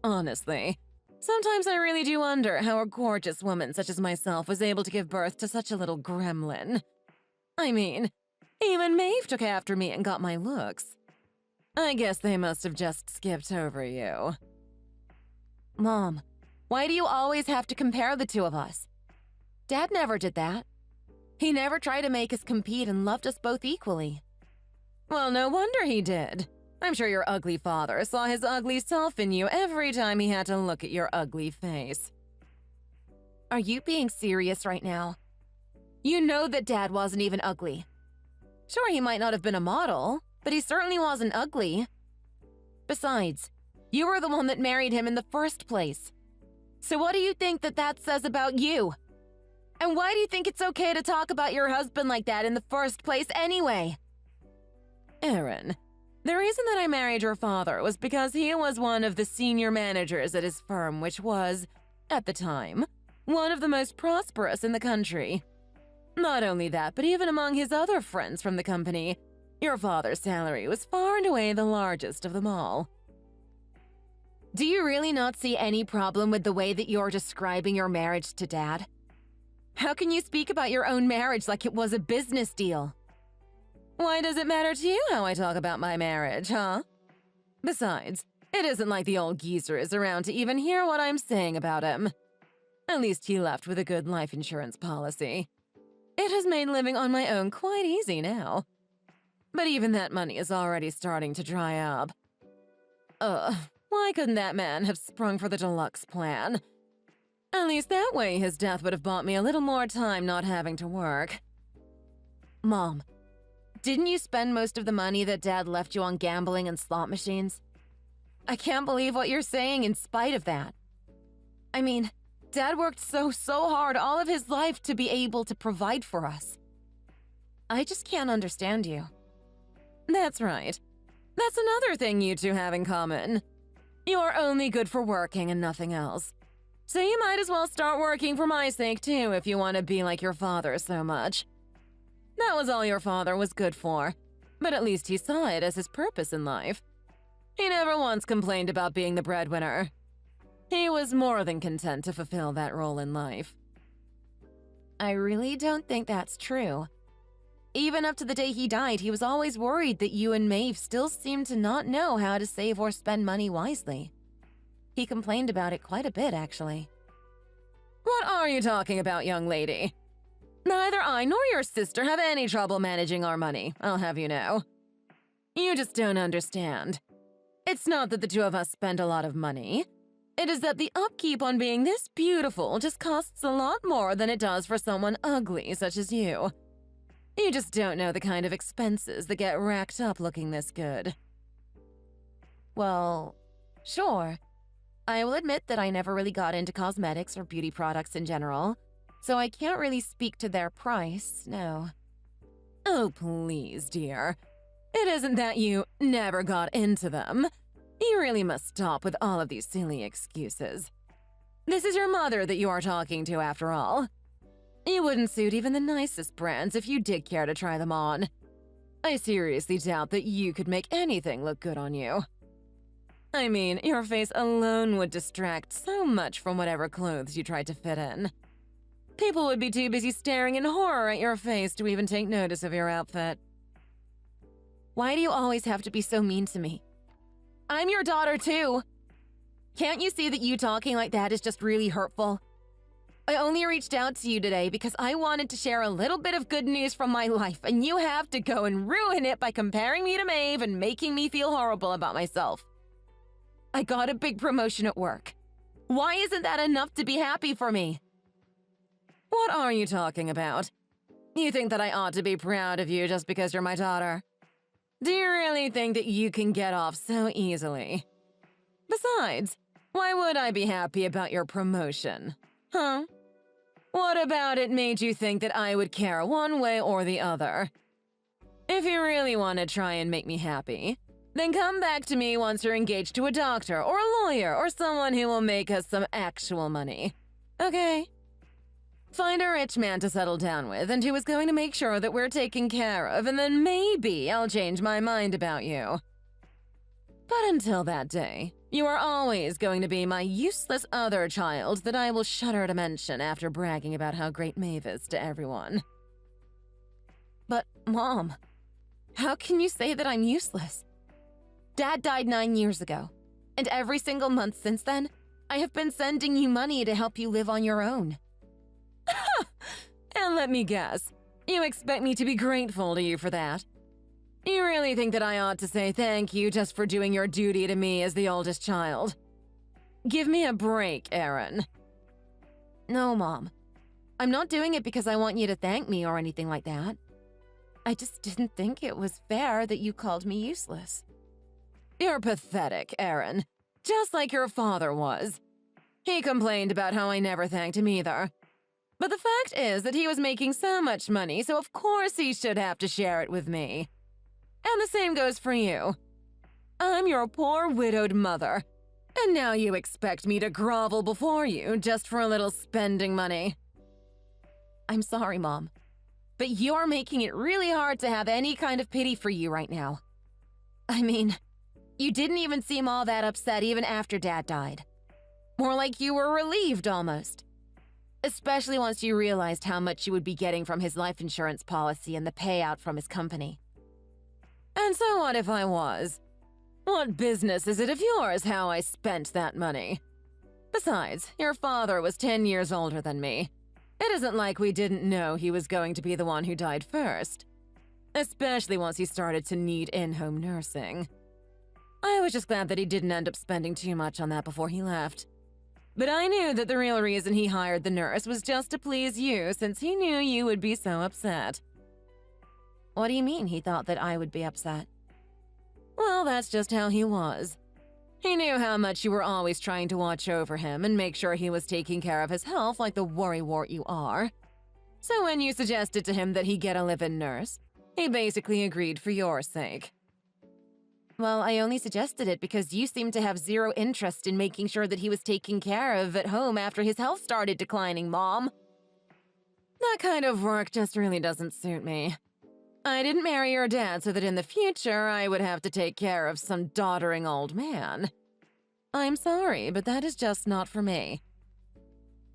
Honestly, sometimes I really do wonder how a gorgeous woman such as myself was able to give birth to such a little gremlin. I mean, even Maeve took after me and got my looks. I guess they must have just skipped over you. Mom, why do you always have to compare the two of us? Dad never did that. He never tried to make us compete and loved us both equally. Well, no wonder he did. I'm sure your ugly father saw his ugly self in you every time he had to look at your ugly face. Are you being serious right now? You know that Dad wasn't even ugly. Sure, he might not have been a model, but he certainly wasn't ugly. Besides, you were the one that married him in the first place. So what do you think that that says about you? And why do you think it's okay to talk about your husband like that in the first place anyway? Erin, the reason that I married your father was because he was one of the senior managers at his firm, which was, at the time, one of the most prosperous in the country. Not only that, but even among his other friends from the company, your father's salary was far and away the largest of them all. Do you really not see any problem with the way that you're describing your marriage to Dad? How can you speak about your own marriage like it was a business deal? Why does it matter to you how I talk about my marriage, huh? Besides, it isn't like the old geezer is around to even hear what I'm saying about him. At least he left with a good life insurance policy. It has made living on my own quite easy now. But even that money is already starting to dry up. Why couldn't that man have sprung for the deluxe plan? At least that way his death would have bought me a little more time not having to work. Mom, didn't you spend most of the money that Dad left you on gambling and slot machines? I can't believe what you're saying in spite of that. I mean, Dad worked so hard all of his life to be able to provide for us. I just can't understand you. That's right. That's another thing you two have in common. You're only good for working and nothing else. So you might as well start working for my sake too if you want to be like your father so much. That was all your father was good for, but at least he saw it as his purpose in life. He never once complained about being the breadwinner. He was more than content to fulfill that role in life. I really don't think that's true. Even up to the day he died, he was always worried that you and Maeve still seemed to not know how to save or spend money wisely. He complained about it quite a bit, actually. What are you talking about, young lady? Neither I nor your sister have any trouble managing our money, I'll have you know. You just don't understand. It's not that the two of us spend a lot of money. It is that the upkeep on being this beautiful just costs a lot more than it does for someone ugly such as you. You just don't know the kind of expenses that get racked up looking this good. Well, sure. I will admit that I never really got into cosmetics or beauty products in general, so I can't really speak to their price, no. Oh, please, dear. It isn't that you never got into them. You really must stop with all of these silly excuses. This is your mother that you are talking to, after all. You wouldn't suit even the nicest brands if you did care to try them on. I seriously doubt that you could make anything look good on you. I mean, your face alone would distract so much from whatever clothes you tried to fit in. People would be too busy staring in horror at your face to even take notice of your outfit. Why do you always have to be so mean to me? I'm your daughter, too. Can't you see that you talking like that is just really hurtful? I only reached out to you today because I wanted to share a little bit of good news from my life, and you have to go and ruin it by comparing me to Maeve and making me feel horrible about myself. I got a big promotion at work. Why isn't that enough to be happy for me? What are you talking about? You think that I ought to be proud of you just because you're my daughter? Do you really think that you can get off so easily? Besides, why would I be happy about your promotion? Huh? What about it made you think that I would care one way or the other? If you really want to try and make me happy, then come back to me once you're engaged to a doctor or a lawyer or someone who will make us some actual money. Okay? Find a rich man to settle down with and who is going to make sure that we're taken care of, and then maybe I'll change my mind about you. But until that day, you are always going to be my useless other child that I will shudder to mention after bragging about how great Maeve is to everyone. But, Mom, how can you say that I'm useless? Dad died 9 years ago, and every single month since then, I have been sending you money to help you live on your own. And let me guess, you expect me to be grateful to you for that? You really think that I ought to say thank you just for doing your duty to me as the oldest child? Give me a break, Erin. No, Mom. I'm not doing it because I want you to thank me or anything like that. I just didn't think it was fair that you called me useless. You're pathetic, Erin. Just like your father was. He complained about how I never thanked him either. But the fact is that he was making so much money, so of course he should have to share it with me. And the same goes for you. I'm your poor widowed mother, and now you expect me to grovel before you just for a little spending money. I'm sorry, Mom, but you're making it really hard to have any kind of pity for you right now. I mean, you didn't even seem all that upset even after Dad died. More like you were relieved almost. Especially once you realized how much you would be getting from his life insurance policy and the payout from his company. And so what if I was? What business is it of yours how I spent that money? Besides, your father was 10 years older than me. It isn't like we didn't know he was going to be the one who died first. Especially once he started to need in-home nursing. I was just glad that he didn't end up spending too much on that before he left. But I knew that the real reason he hired the nurse was just to please you, since he knew you would be so upset. What do you mean he thought that I would be upset? Well, that's just how he was. He knew how much you were always trying to watch over him and make sure he was taking care of his health like the worrywart you are. So when you suggested to him that he get a live-in nurse, he basically agreed for your sake. Well, I only suggested it because you seemed to have zero interest in making sure that he was taken care of at home after his health started declining, Mom. That kind of work just really doesn't suit me. I didn't marry your dad so that in the future I would have to take care of some doddering old man. I'm sorry, but that is just not for me.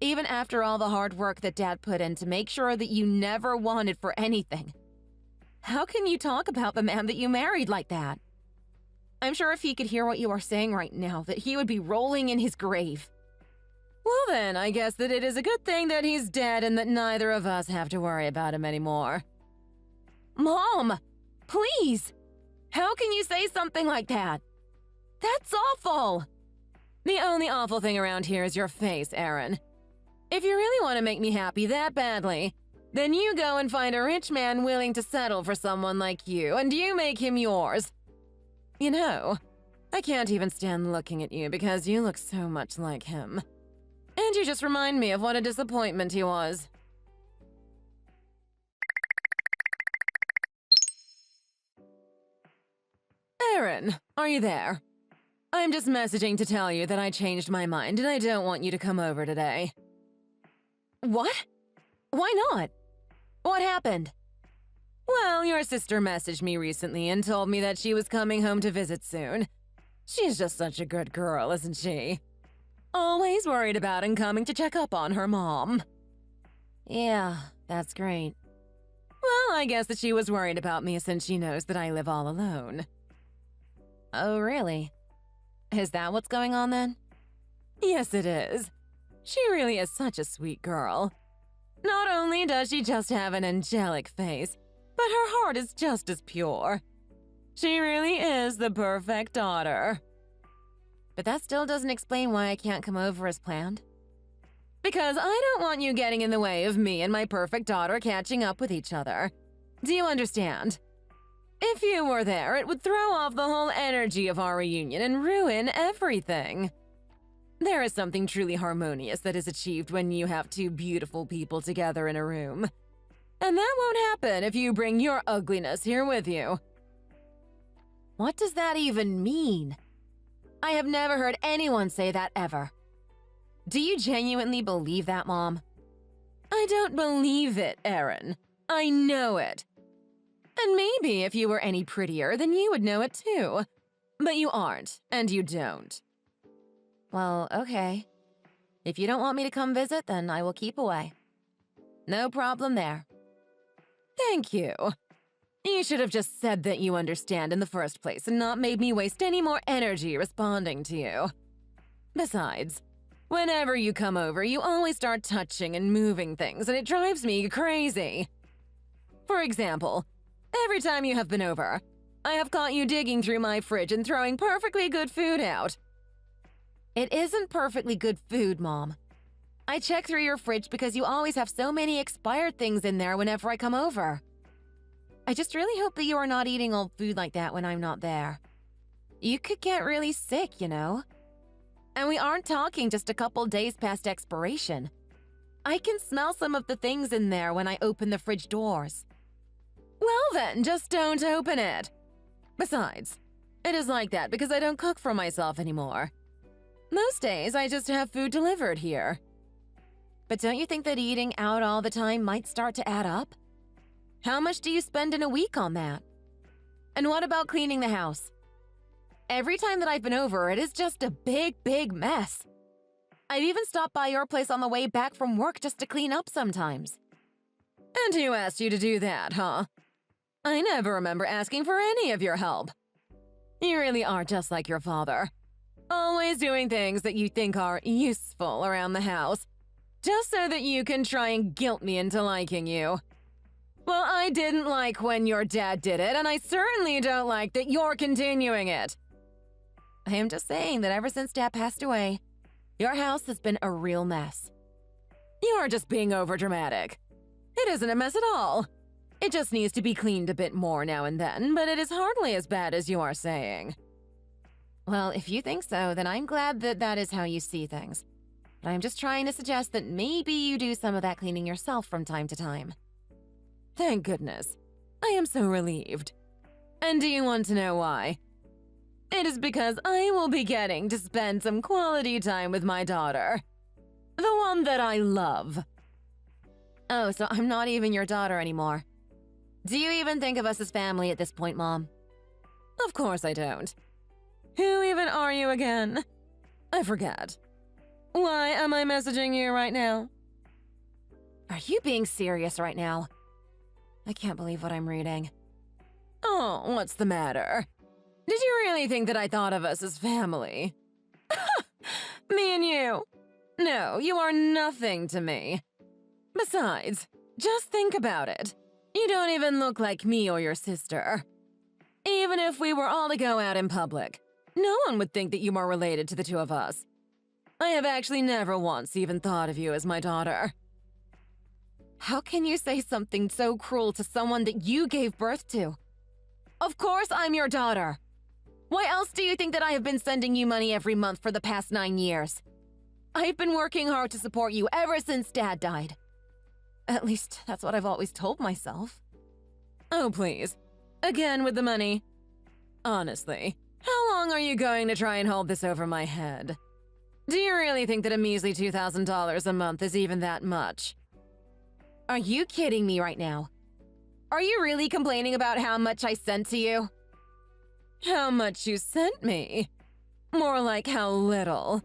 Even after all the hard work that Dad put in to make sure that you never wanted for anything, how can you talk about the man that you married like that? I'm sure if he could hear what you are saying right now, that he would be rolling in his grave. Well then, I guess that it is a good thing that he's dead and that neither of us have to worry about him anymore. Mom! Please! How can you say something like that? That's awful! The only awful thing around here is your face, Aaron. If you really want to make me happy that badly, then you go and find a rich man willing to settle for someone like you, and you make him yours. You know, I can't even stand looking at you because you look so much like him. And you just remind me of what a disappointment he was. Aaron, are you there? I'm just messaging to tell you that I changed my mind and I don't want you to come over today. What? Why not? What happened? Well, your sister messaged me recently and told me that she was coming home to visit soon. She's just such a good girl, isn't she? Always worried about and coming to check up on her mom. Yeah, that's great. Well, I guess that she was worried about me since she knows that I live all alone. Oh, really? Is that what's going on then? Yes, it is. She really is such a sweet girl. Not only does she just have an angelic face, but her heart is just as pure. She really is the perfect daughter. But that still doesn't explain why I can't come over as planned. Because I don't want you getting in the way of me and my perfect daughter catching up with each other. Do you understand? If you were there, it would throw off the whole energy of our reunion and ruin everything. There is something truly harmonious that is achieved when you have two beautiful people together in a room. And that won't happen if you bring your ugliness here with you. What does that even mean? I have never heard anyone say that ever. Do you genuinely believe that, Mom? I don't believe it, Erin. I know it. And maybe if you were any prettier, then you would know it too. But you aren't, and you don't. Well, okay. If you don't want me to come visit, then I will keep away. No problem there. Thank you. You should have just said that you understand in the first place and not made me waste any more energy responding to you. Besides, whenever you come over, you always start touching and moving things, and it drives me crazy. For example, every time you have been over, I have caught you digging through my fridge and throwing perfectly good food out. It isn't perfectly good food, Mom. I check through your fridge because you always have so many expired things in there whenever I come over. I just really hope that you are not eating old food like that when I'm not there. You could get really sick, you know. And we aren't talking just a couple days past expiration. I can smell some of the things in there when I open the fridge doors. Well then, just don't open it. Besides, it is like that because I don't cook for myself anymore. Most days, I just have food delivered here. But don't you think that eating out all the time might start to add up? How much do you spend in a week on that? And what about cleaning the house? Every time that I've been over, it is just a big mess. I've even stopped by your place on the way back from work just to clean up sometimes. And who asked you to do that, huh? I never remember asking for any of your help. You really are just like your father. Always doing things that you think are useful around the house, just so that you can try and guilt me into liking you. Well, I didn't like when your dad did it, and I certainly don't like that you're continuing it. I am just saying that ever since Dad passed away, your house has been a real mess. You're just being overdramatic. It isn't a mess at all. It just needs to be cleaned a bit more now and then, but it is hardly as bad as you are saying. Well, if you think so, then I'm glad that that is how you see things. But I'm just trying to suggest that maybe you do some of that cleaning yourself from time to time. Thank goodness. I am so relieved. And do you want to know why? It is because I will be getting to spend some quality time with my daughter. The one that I love. Oh, so I'm not even your daughter anymore. Do you even think of us as family at this point, Mom? Of course I don't. Who even are you again? I forget. Why am I messaging you right now? Are you being serious right now? I can't believe what I'm reading. Oh, what's the matter? Did you really think that I thought of us as family? Me and you? No, you are nothing to me. Besides, just think about it. You don't even look like me or your sister. Even if we were all to go out in public, no one would think that you are related to the two of us. I have actually never once even thought of you as my daughter. How can you say something so cruel to someone that you gave birth to? Of course I'm your daughter. Why else do you think that I have been sending you money every month for the past 9 years? I've been working hard to support you ever since Dad died. At least that's what I've always told myself. Oh, please. Again with the money. Honestly, how long are you going to try and hold this over my head? Do you really think that a measly $2,000 a month is even that much? Are you kidding me right now? Are you really complaining about how much I sent to you? How much you sent me? More like how little.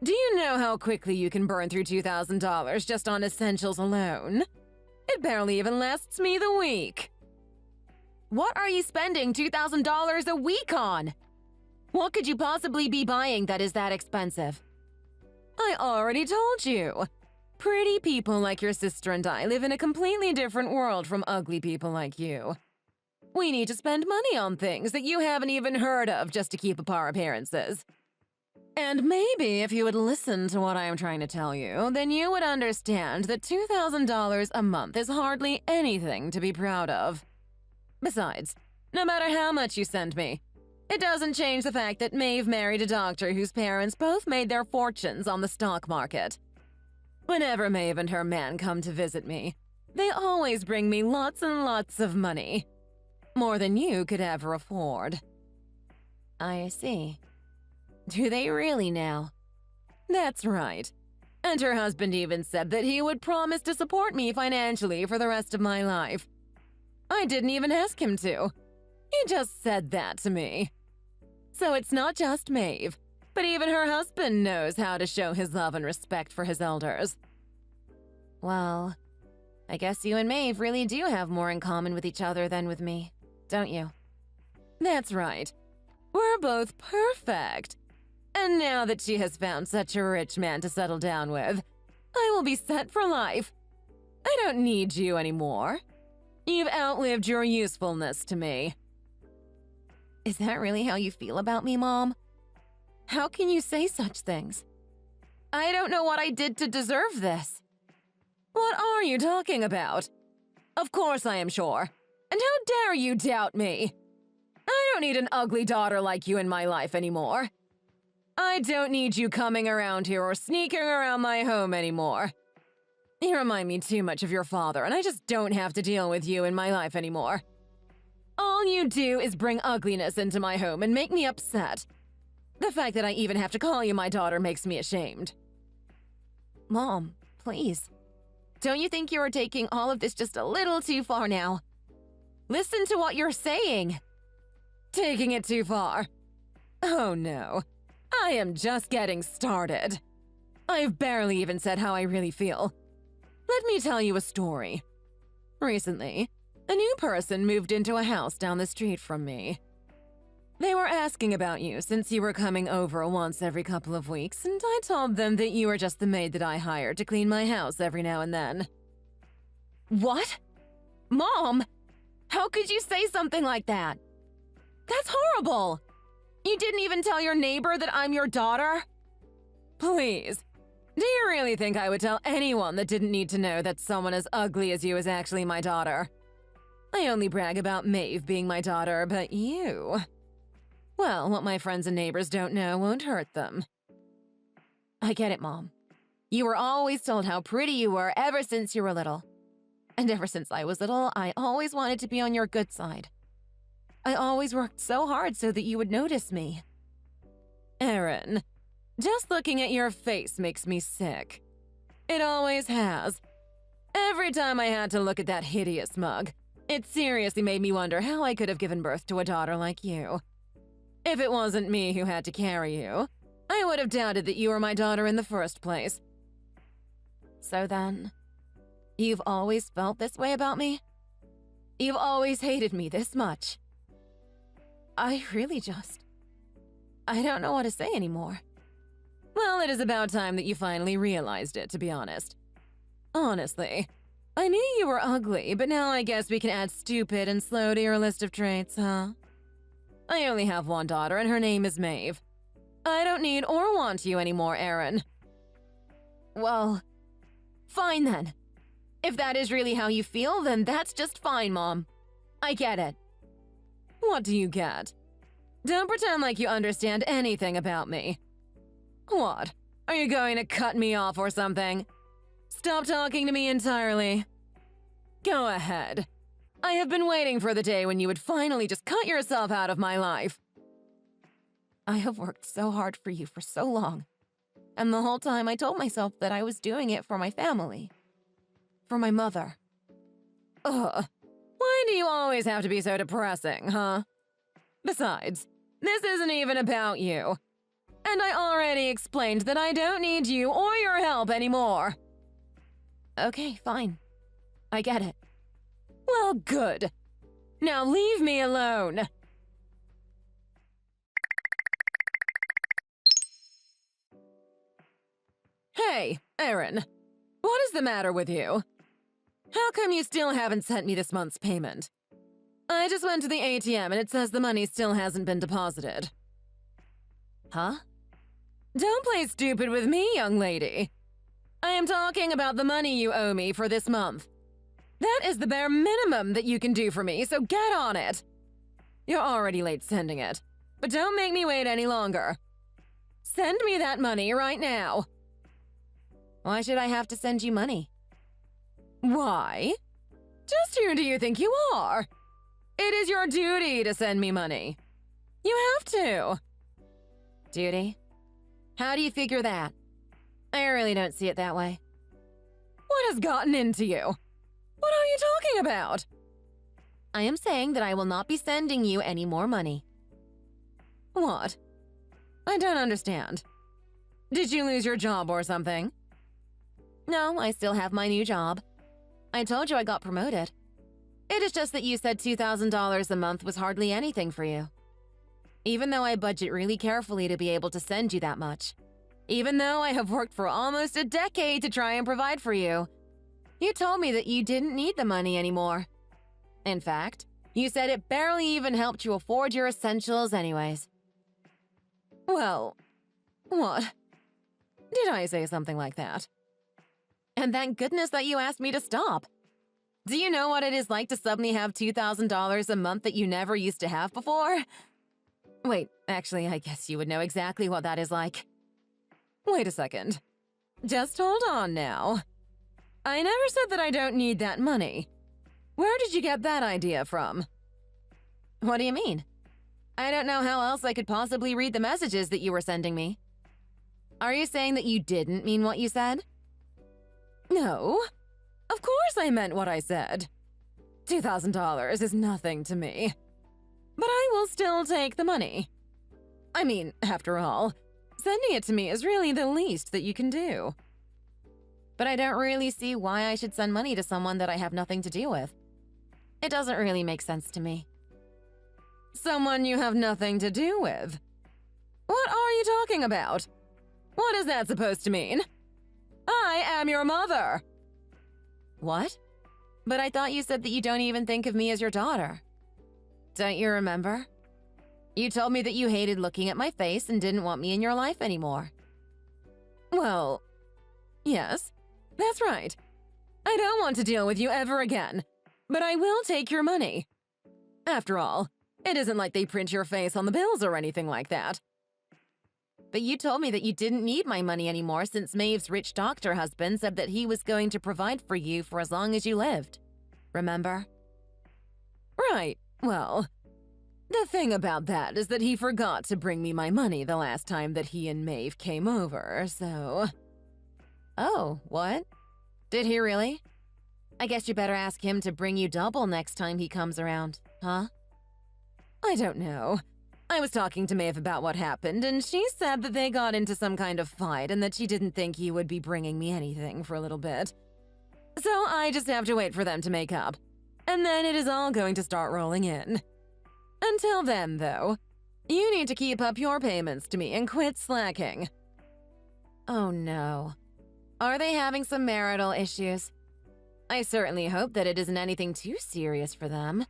Do you know how quickly you can burn through $2,000 just on essentials alone? It barely even lasts me the week. What are you spending $2,000 a week on? What could you possibly be buying that is that expensive? I already told you. Pretty people like your sister and I live in a completely different world from ugly people like you. We need to spend money on things that you haven't even heard of just to keep up our appearances. And maybe if you would listen to what I am trying to tell you, then you would understand that $2,000 a month is hardly anything to be proud of. Besides, no matter how much you send me, it doesn't change the fact that Maeve married a doctor whose parents both made their fortunes on the stock market. Whenever Maeve and her man come to visit me, they always bring me lots and lots of money. More than you could ever afford. I see. Do they really now? That's right. And her husband even said that he would promise to support me financially for the rest of my life. I didn't even ask him to. He just said that to me. So it's not just Maeve, but even her husband knows how to show his love and respect for his elders. Well, I guess you and Maeve really do have more in common with each other than with me, don't you? That's right. We're both perfect. And now that she has found such a rich man to settle down with, I will be set for life. I don't need you anymore. You've outlived your usefulness to me. Is that really how you feel about me, Mom? How can you say such things? I don't know what I did to deserve this. What are you talking about? Of course I am sure. And how dare you doubt me? I don't need an ugly daughter like you in my life anymore. I don't need you coming around here or sneaking around my home anymore. You remind me too much of your father, and I just don't have to deal with you in my life anymore. All you do is bring ugliness into my home and make me upset. The fact that I even have to call you my daughter makes me ashamed. Mom, please. Don't you think you are taking all of this just a little too far now? Listen to what you're saying. Taking it too far? Oh no. I am just getting started. I've barely even said how I really feel. Let me tell you a story. Recently, a new person moved into a house down the street from me. They were asking about you since you were coming over once every couple of weeks, and I told them that you were just the maid that I hired to clean my house every now and then. What? Mom? How could you say something like that? That's horrible! You didn't even tell your neighbor that I'm your daughter? Please. Do you really think I would tell anyone that didn't need to know that someone as ugly as you is actually my daughter? I only brag about Maeve being my daughter, but you… Well, what my friends and neighbors don't know won't hurt them. I get it, Mom. You were always told how pretty you were ever since you were little. And ever since I was little, I always wanted to be on your good side. I always worked so hard so that you would notice me. Erin, just looking at your face makes me sick. It always has. Every time I had to look at that hideous mug, it seriously made me wonder how I could have given birth to a daughter like you. If it wasn't me who had to carry you, I would have doubted that you were my daughter in the first place. So then, you've always felt this way about me? You've always hated me this much? I don't know what to say anymore. Well, it is about time that you finally realized it, to be honest. Honestly, I knew you were ugly, but now I guess we can add stupid and slow to your list of traits, huh? I only have one daughter, and her name is Maeve. I don't need or want you anymore, Erin. Well, fine then. If that is really how you feel, then that's just fine, Mom. I get it. What do you get? Don't pretend like you understand anything about me. What? Are you going to cut me off or something? Stop talking to me entirely. Go ahead. I have been waiting for the day when you would finally just cut yourself out of my life. I have worked so hard for you for so long. And the whole time I told myself that I was doing it for my family. For my mother. Ugh. Why do you always have to be so depressing, huh? Besides, this isn't even about you. And I already explained that I don't need you or your help anymore. Okay, fine. I get it. Well, good. Now leave me alone. Hey, Erin. What is the matter with you? How come you still haven't sent me this month's payment? I just went to the ATM and it says the money still hasn't been deposited. Huh? Don't play stupid with me, young lady. I am talking about the money you owe me for this month. That is the bare minimum that you can do for me, so get on it. You're already late sending it, but don't make me wait any longer. Send me that money right now. Why should I have to send you money? Why? Just who do you think you are? It is your duty to send me money. You have to. Duty? How do you figure that? I really don't see it that way. What has gotten into you? What are you talking about? I am saying that I will not be sending you any more money. What? I don't understand. Did you lose your job or something? No, I still have my new job. I told you I got promoted. It is just that you said $2,000 a month was hardly anything for you. Even though I budget really carefully to be able to send you that much. Even though I have worked for almost a decade to try and provide for you. You told me that you didn't need the money anymore. In fact, you said it barely even helped you afford your essentials anyways. Well, what? Did I say something like that? And thank goodness that you asked me to stop. Do you know what it is like to suddenly have $2,000 a month that you never used to have before? Wait, actually, I guess you would know exactly what that is like. Wait a second. Just hold on now. I never said that I don't need that money. Where did you get that idea from? What do you mean? I don't know how else I could possibly read the messages that you were sending me. Are you saying that you didn't mean what you said? No. Of course I meant what I said. $2,000 is nothing to me. But I will still take the money. I mean, after all, sending it to me is really the least that you can do. But I don't really see why I should send money to someone that I have nothing to do with. It doesn't really make sense to me. Someone you have nothing to do with. What are you talking about? What is that supposed to mean? I am your mother. What? But I thought you said that you don't even think of me as your daughter. Don't you remember? You told me that you hated looking at my face and didn't want me in your life anymore. Well, yes, that's right. I don't want to deal with you ever again, but I will take your money. After all, it isn't like they print your face on the bills or anything like that. But you told me that you didn't need my money anymore since Maeve's rich doctor husband said that he was going to provide for you for as long as you lived. Remember? Right, well, the thing about that is that he forgot to bring me my money the last time that he and Maeve came over, so… Oh, what? Did he really? I guess you better ask him to bring you double next time he comes around, huh? I don't know. I was talking to Maeve about what happened, and she said that they got into some kind of fight and that she didn't think he would be bringing me anything for a little bit. So I just have to wait for them to make up, and then it is all going to start rolling in. Until then, though, you need to keep up your payments to me and quit slacking. Oh no. Are they having some marital issues? I certainly hope that it isn't anything too serious for them.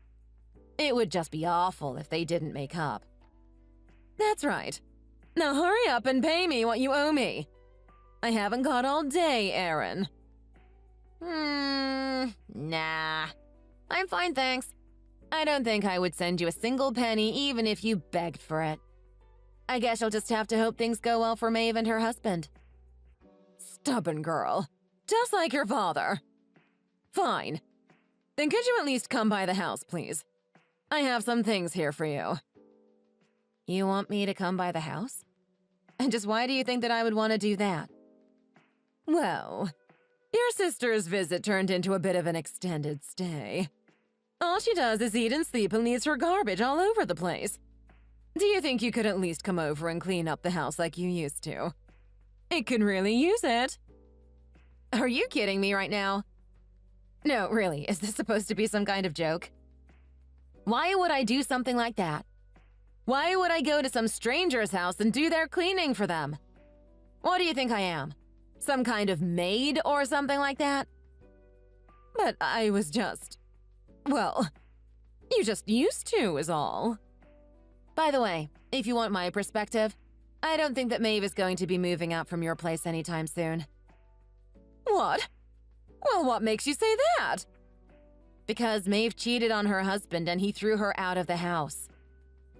It would just be awful if they didn't make up. That's right. Now hurry up and pay me what you owe me. I haven't got all day, Aaron. Nah. I'm fine, thanks. I don't think I would send you a single penny even if you begged for it. I guess you'll just have to hope things go well for Maeve and her husband. Stubborn girl. Just like your father. Fine. Then could you at least come by the house, please? I have some things here for you. You want me to come by the house? And just why do you think that I would want to do that? Well, your sister's visit turned into a bit of an extended stay. All she does is eat and sleep and leaves her garbage all over the place. Do you think you could at least come over and clean up the house like you used to? It could really use it. Are you kidding me right now? No, really, is this supposed to be some kind of joke? Why would I do something like that? Why would I go to some stranger's house and do their cleaning for them? What do you think I am? Some kind of maid or something like that? But I was just… well, you just used to is all. By the way, if you want my perspective, I don't think that Maeve is going to be moving out from your place anytime soon. What? Well, what makes you say that? Because Maeve cheated on her husband and he threw her out of the house.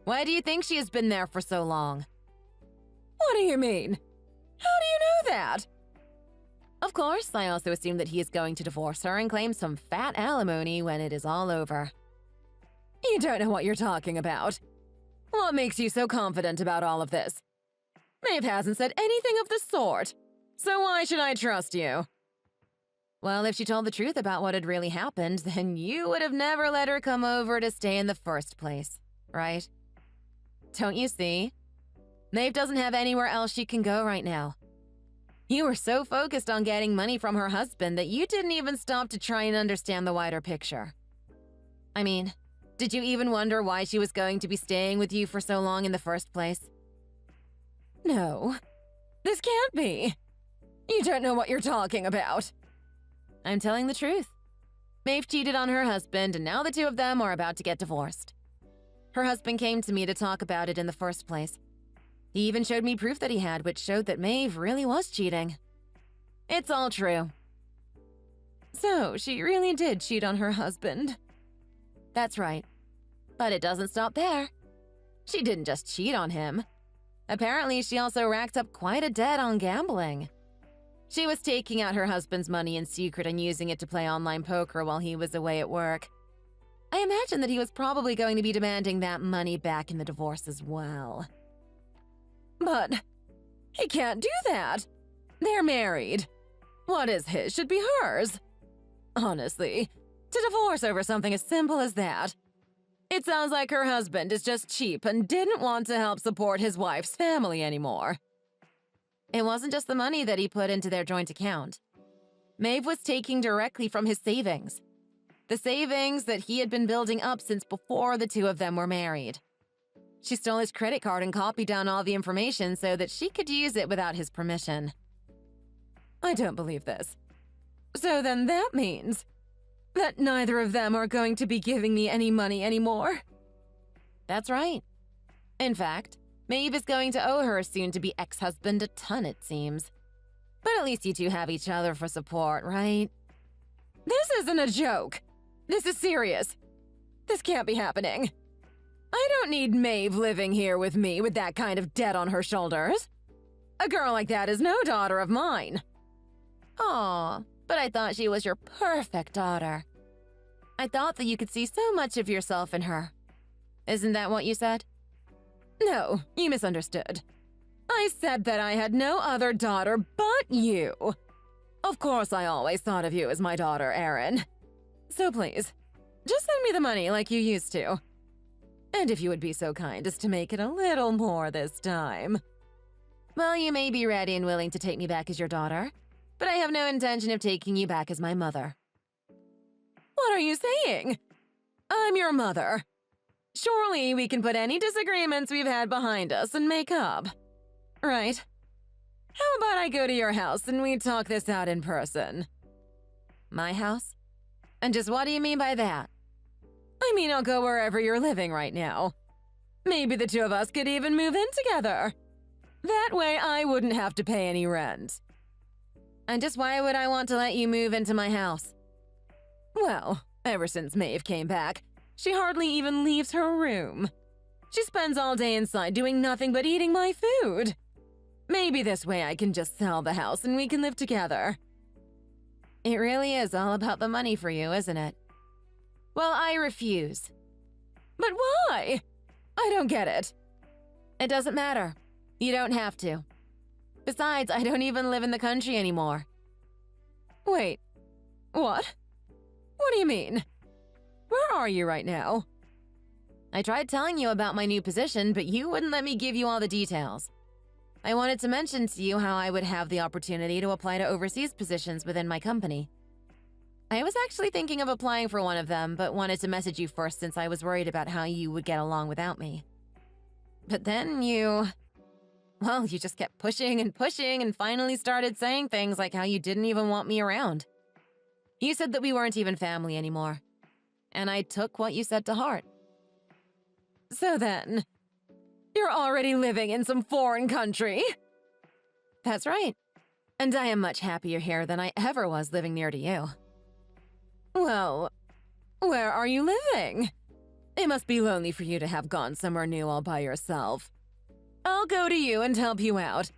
Why do you think she has been there for so long? What do you mean? How do you know that? Of course, I also assume that he is going to divorce her and claim some fat alimony when it is all over. You don't know what you're talking about. What makes you so confident about all of this? Maeve hasn't said anything of the sort, so why should I trust you? Well, if she told the truth about what had really happened, then you would have never let her come over to stay in the first place, right? Don't you see? Maeve doesn't have anywhere else she can go right now. You were so focused on getting money from her husband that you didn't even stop to try and understand the wider picture. I mean, did you even wonder why she was going to be staying with you for so long in the first place? No, this can't be. You don't know what you're talking about. I'm telling the truth. Maeve cheated on her husband, and now the two of them are about to get divorced. Her husband came to me to talk about it in the first place. He even showed me proof that he had, which showed that Maeve really was cheating. It's all true. So, she really did cheat on her husband? That's right. But it doesn't stop there. She didn't just cheat on him. Apparently, she also racked up quite a debt on gambling. She was taking out her husband's money in secret and using it to play online poker while he was away at work. I imagine that he was probably going to be demanding that money back in the divorce as well. But he can't do that. They're married. What is his should be hers. Honestly, to divorce over something as simple as that. It sounds like her husband is just cheap and didn't want to help support his wife's family anymore. It wasn't just the money that he put into their joint account. Maeve was taking directly from his savings. The savings that he had been building up since before the two of them were married. She stole his credit card and copied down all the information so that she could use it without his permission. I don't believe this. So then that means that neither of them are going to be giving me any money anymore? That's right. In fact, Maeve is going to owe her soon-to-be ex-husband a ton, it seems. But at least you two have each other for support, right? This isn't a joke. This is serious. This can't be happening. I don't need Maeve living here with me with that kind of debt on her shoulders. A girl like that is no daughter of mine. Aw, but I thought she was your perfect daughter. I thought that you could see so much of yourself in her. Isn't that what you said? No, you misunderstood. I said that I had no other daughter but you. Of course I always thought of you as my daughter, Erin. So please, just send me the money like you used to. And if you would be so kind as to make it a little more this time. Well, you may be ready and willing to take me back as your daughter, but I have no intention of taking you back as my mother. What are you saying? I'm your mother. Surely we can put any disagreements we've had behind us and make up. Right? How about I go to your house and we talk this out in person? My house? And just what do you mean by that? I mean, I'll go wherever you're living right now. Maybe the two of us could even move in together. That way I wouldn't have to pay any rent. And just why would I want to let you move into my house? Well, ever since Maeve came back, she hardly even leaves her room. She spends all day inside doing nothing but eating my food. Maybe this way I can just sell the house and we can live together. It really is all about the money for you, isn't it? Well, I refuse. But why? I don't get it. It doesn't matter. You don't have to. Besides, I don't even live in the country anymore. Wait, what? What do you mean? Where are you right now? I tried telling you about my new position, but you wouldn't let me give you all the details. I wanted to mention to you how I would have the opportunity to apply to overseas positions within my company. I was actually thinking of applying for one of them, but wanted to message you first since I was worried about how you would get along without me. But then you just kept pushing and finally started saying things like how you didn't even want me around. You said that we weren't even family anymore. And I took what you said to heart. So then, you're already living in some foreign country? That's right. And I am much happier here than I ever was living near to you. Well, where are you living? It must be lonely for you to have gone somewhere new all by yourself. I'll go to you and help you out.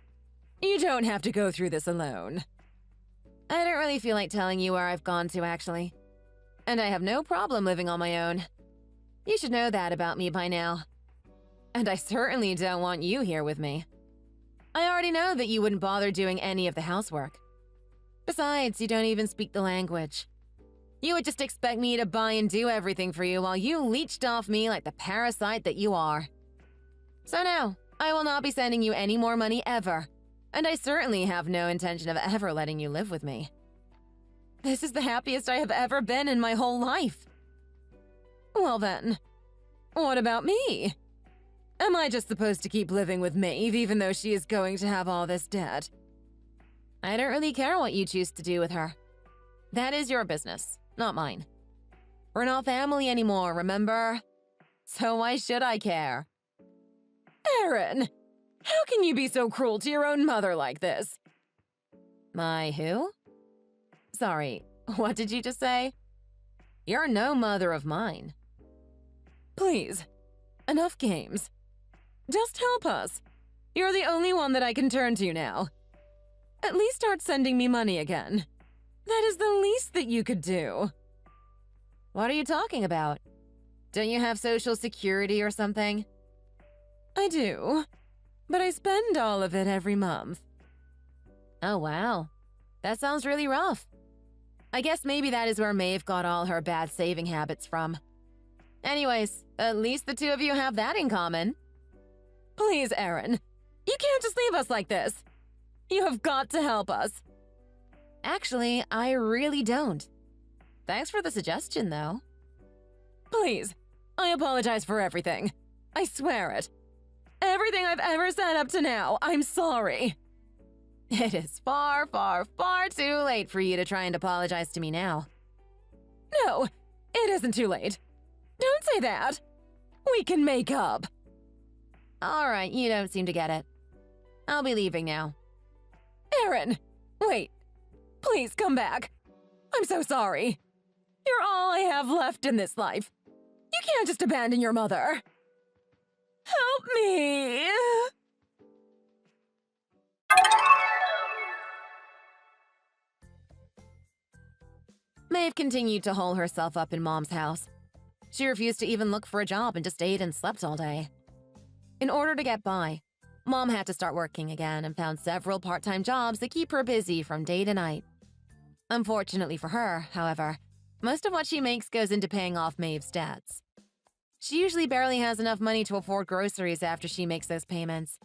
You don't have to go through this alone. I don't really feel like telling you where I've gone to, actually. And I have no problem living on my own. You should know that about me by now. And I certainly don't want you here with me. I already know that you wouldn't bother doing any of the housework. Besides, you don't even speak the language. You would just expect me to buy and do everything for you while you leeched off me like the parasite that you are. So no, I will not be sending you any more money ever. And I certainly have no intention of ever letting you live with me. This is the happiest I have ever been in my whole life. Well then, what about me? Am I just supposed to keep living with Maeve even though she is going to have all this debt? I don't really care what you choose to do with her. That is your business, not mine. We're not family anymore, remember? So why should I care? Erin, how can you be so cruel to your own mother like this? My who? Sorry, what did you just say? You're no mother of mine. Please, enough games. Just help us. You're the only one that I can turn to now. At least start sending me money again. That is the least that you could do. What are you talking about? Don't you have Social Security or something? I do, but I spend all of it every month. Oh wow, that sounds really rough. I guess maybe that is where Maeve got all her bad saving habits from. Anyways, at least the two of you have that in common. Please, Erin, you can't just leave us like this. You have got to help us. Actually, I really don't. Thanks for the suggestion, though. Please, I apologize for everything. I swear it. everything I've ever said up to now. I'm sorry. It is far, far, far too late for you to try and apologize to me now. No, it isn't too late. Don't say that. We can make up. All right, you don't seem to get it. I'll be leaving now. Aaron, wait. Please come back. I'm so sorry. You're all I have left in this life. You can't just abandon your mother. Help me. Maeve continued to hole herself up in Mom's house. She refused to even look for a job and just ate and slept all day. In order to get by, Mom had to start working again and found several part-time jobs that keep her busy from day to night. Unfortunately for her, however, most of what she makes goes into paying off Maeve's debts. She usually barely has enough money to afford groceries after she makes those payments.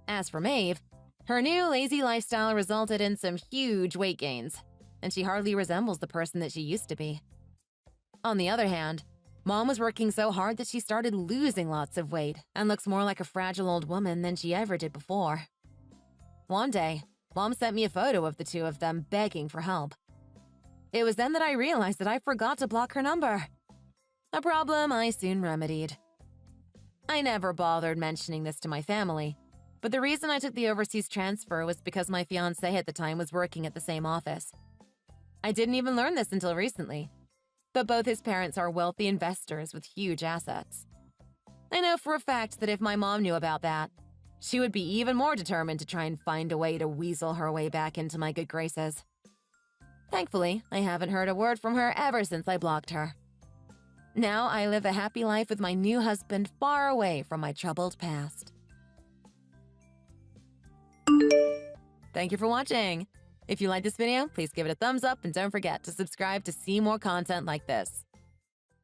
As for Maeve, her new lazy lifestyle resulted in some huge weight gains, and she hardly resembles the person that she used to be. On the other hand, Mom was working so hard that she started losing lots of weight and looks more like a fragile old woman than she ever did before. One day, Mom sent me a photo of the two of them begging for help. It was then that I realized that I forgot to block her number. A problem I soon remedied. I never bothered mentioning this to my family, but the reason I took the overseas transfer was because my fiancé at the time was working at the same office. I didn't even learn this until recently, but both his parents are wealthy investors with huge assets. I know for a fact that if my mom knew about that, she would be even more determined to try and find a way to weasel her way back into my good graces. Thankfully, I haven't heard a word from her ever since I blocked her. Now I live a happy life with my new husband far away from my troubled past. Thank you for watching. If you liked this video, please give it a thumbs up and don't forget to subscribe to see more content like this.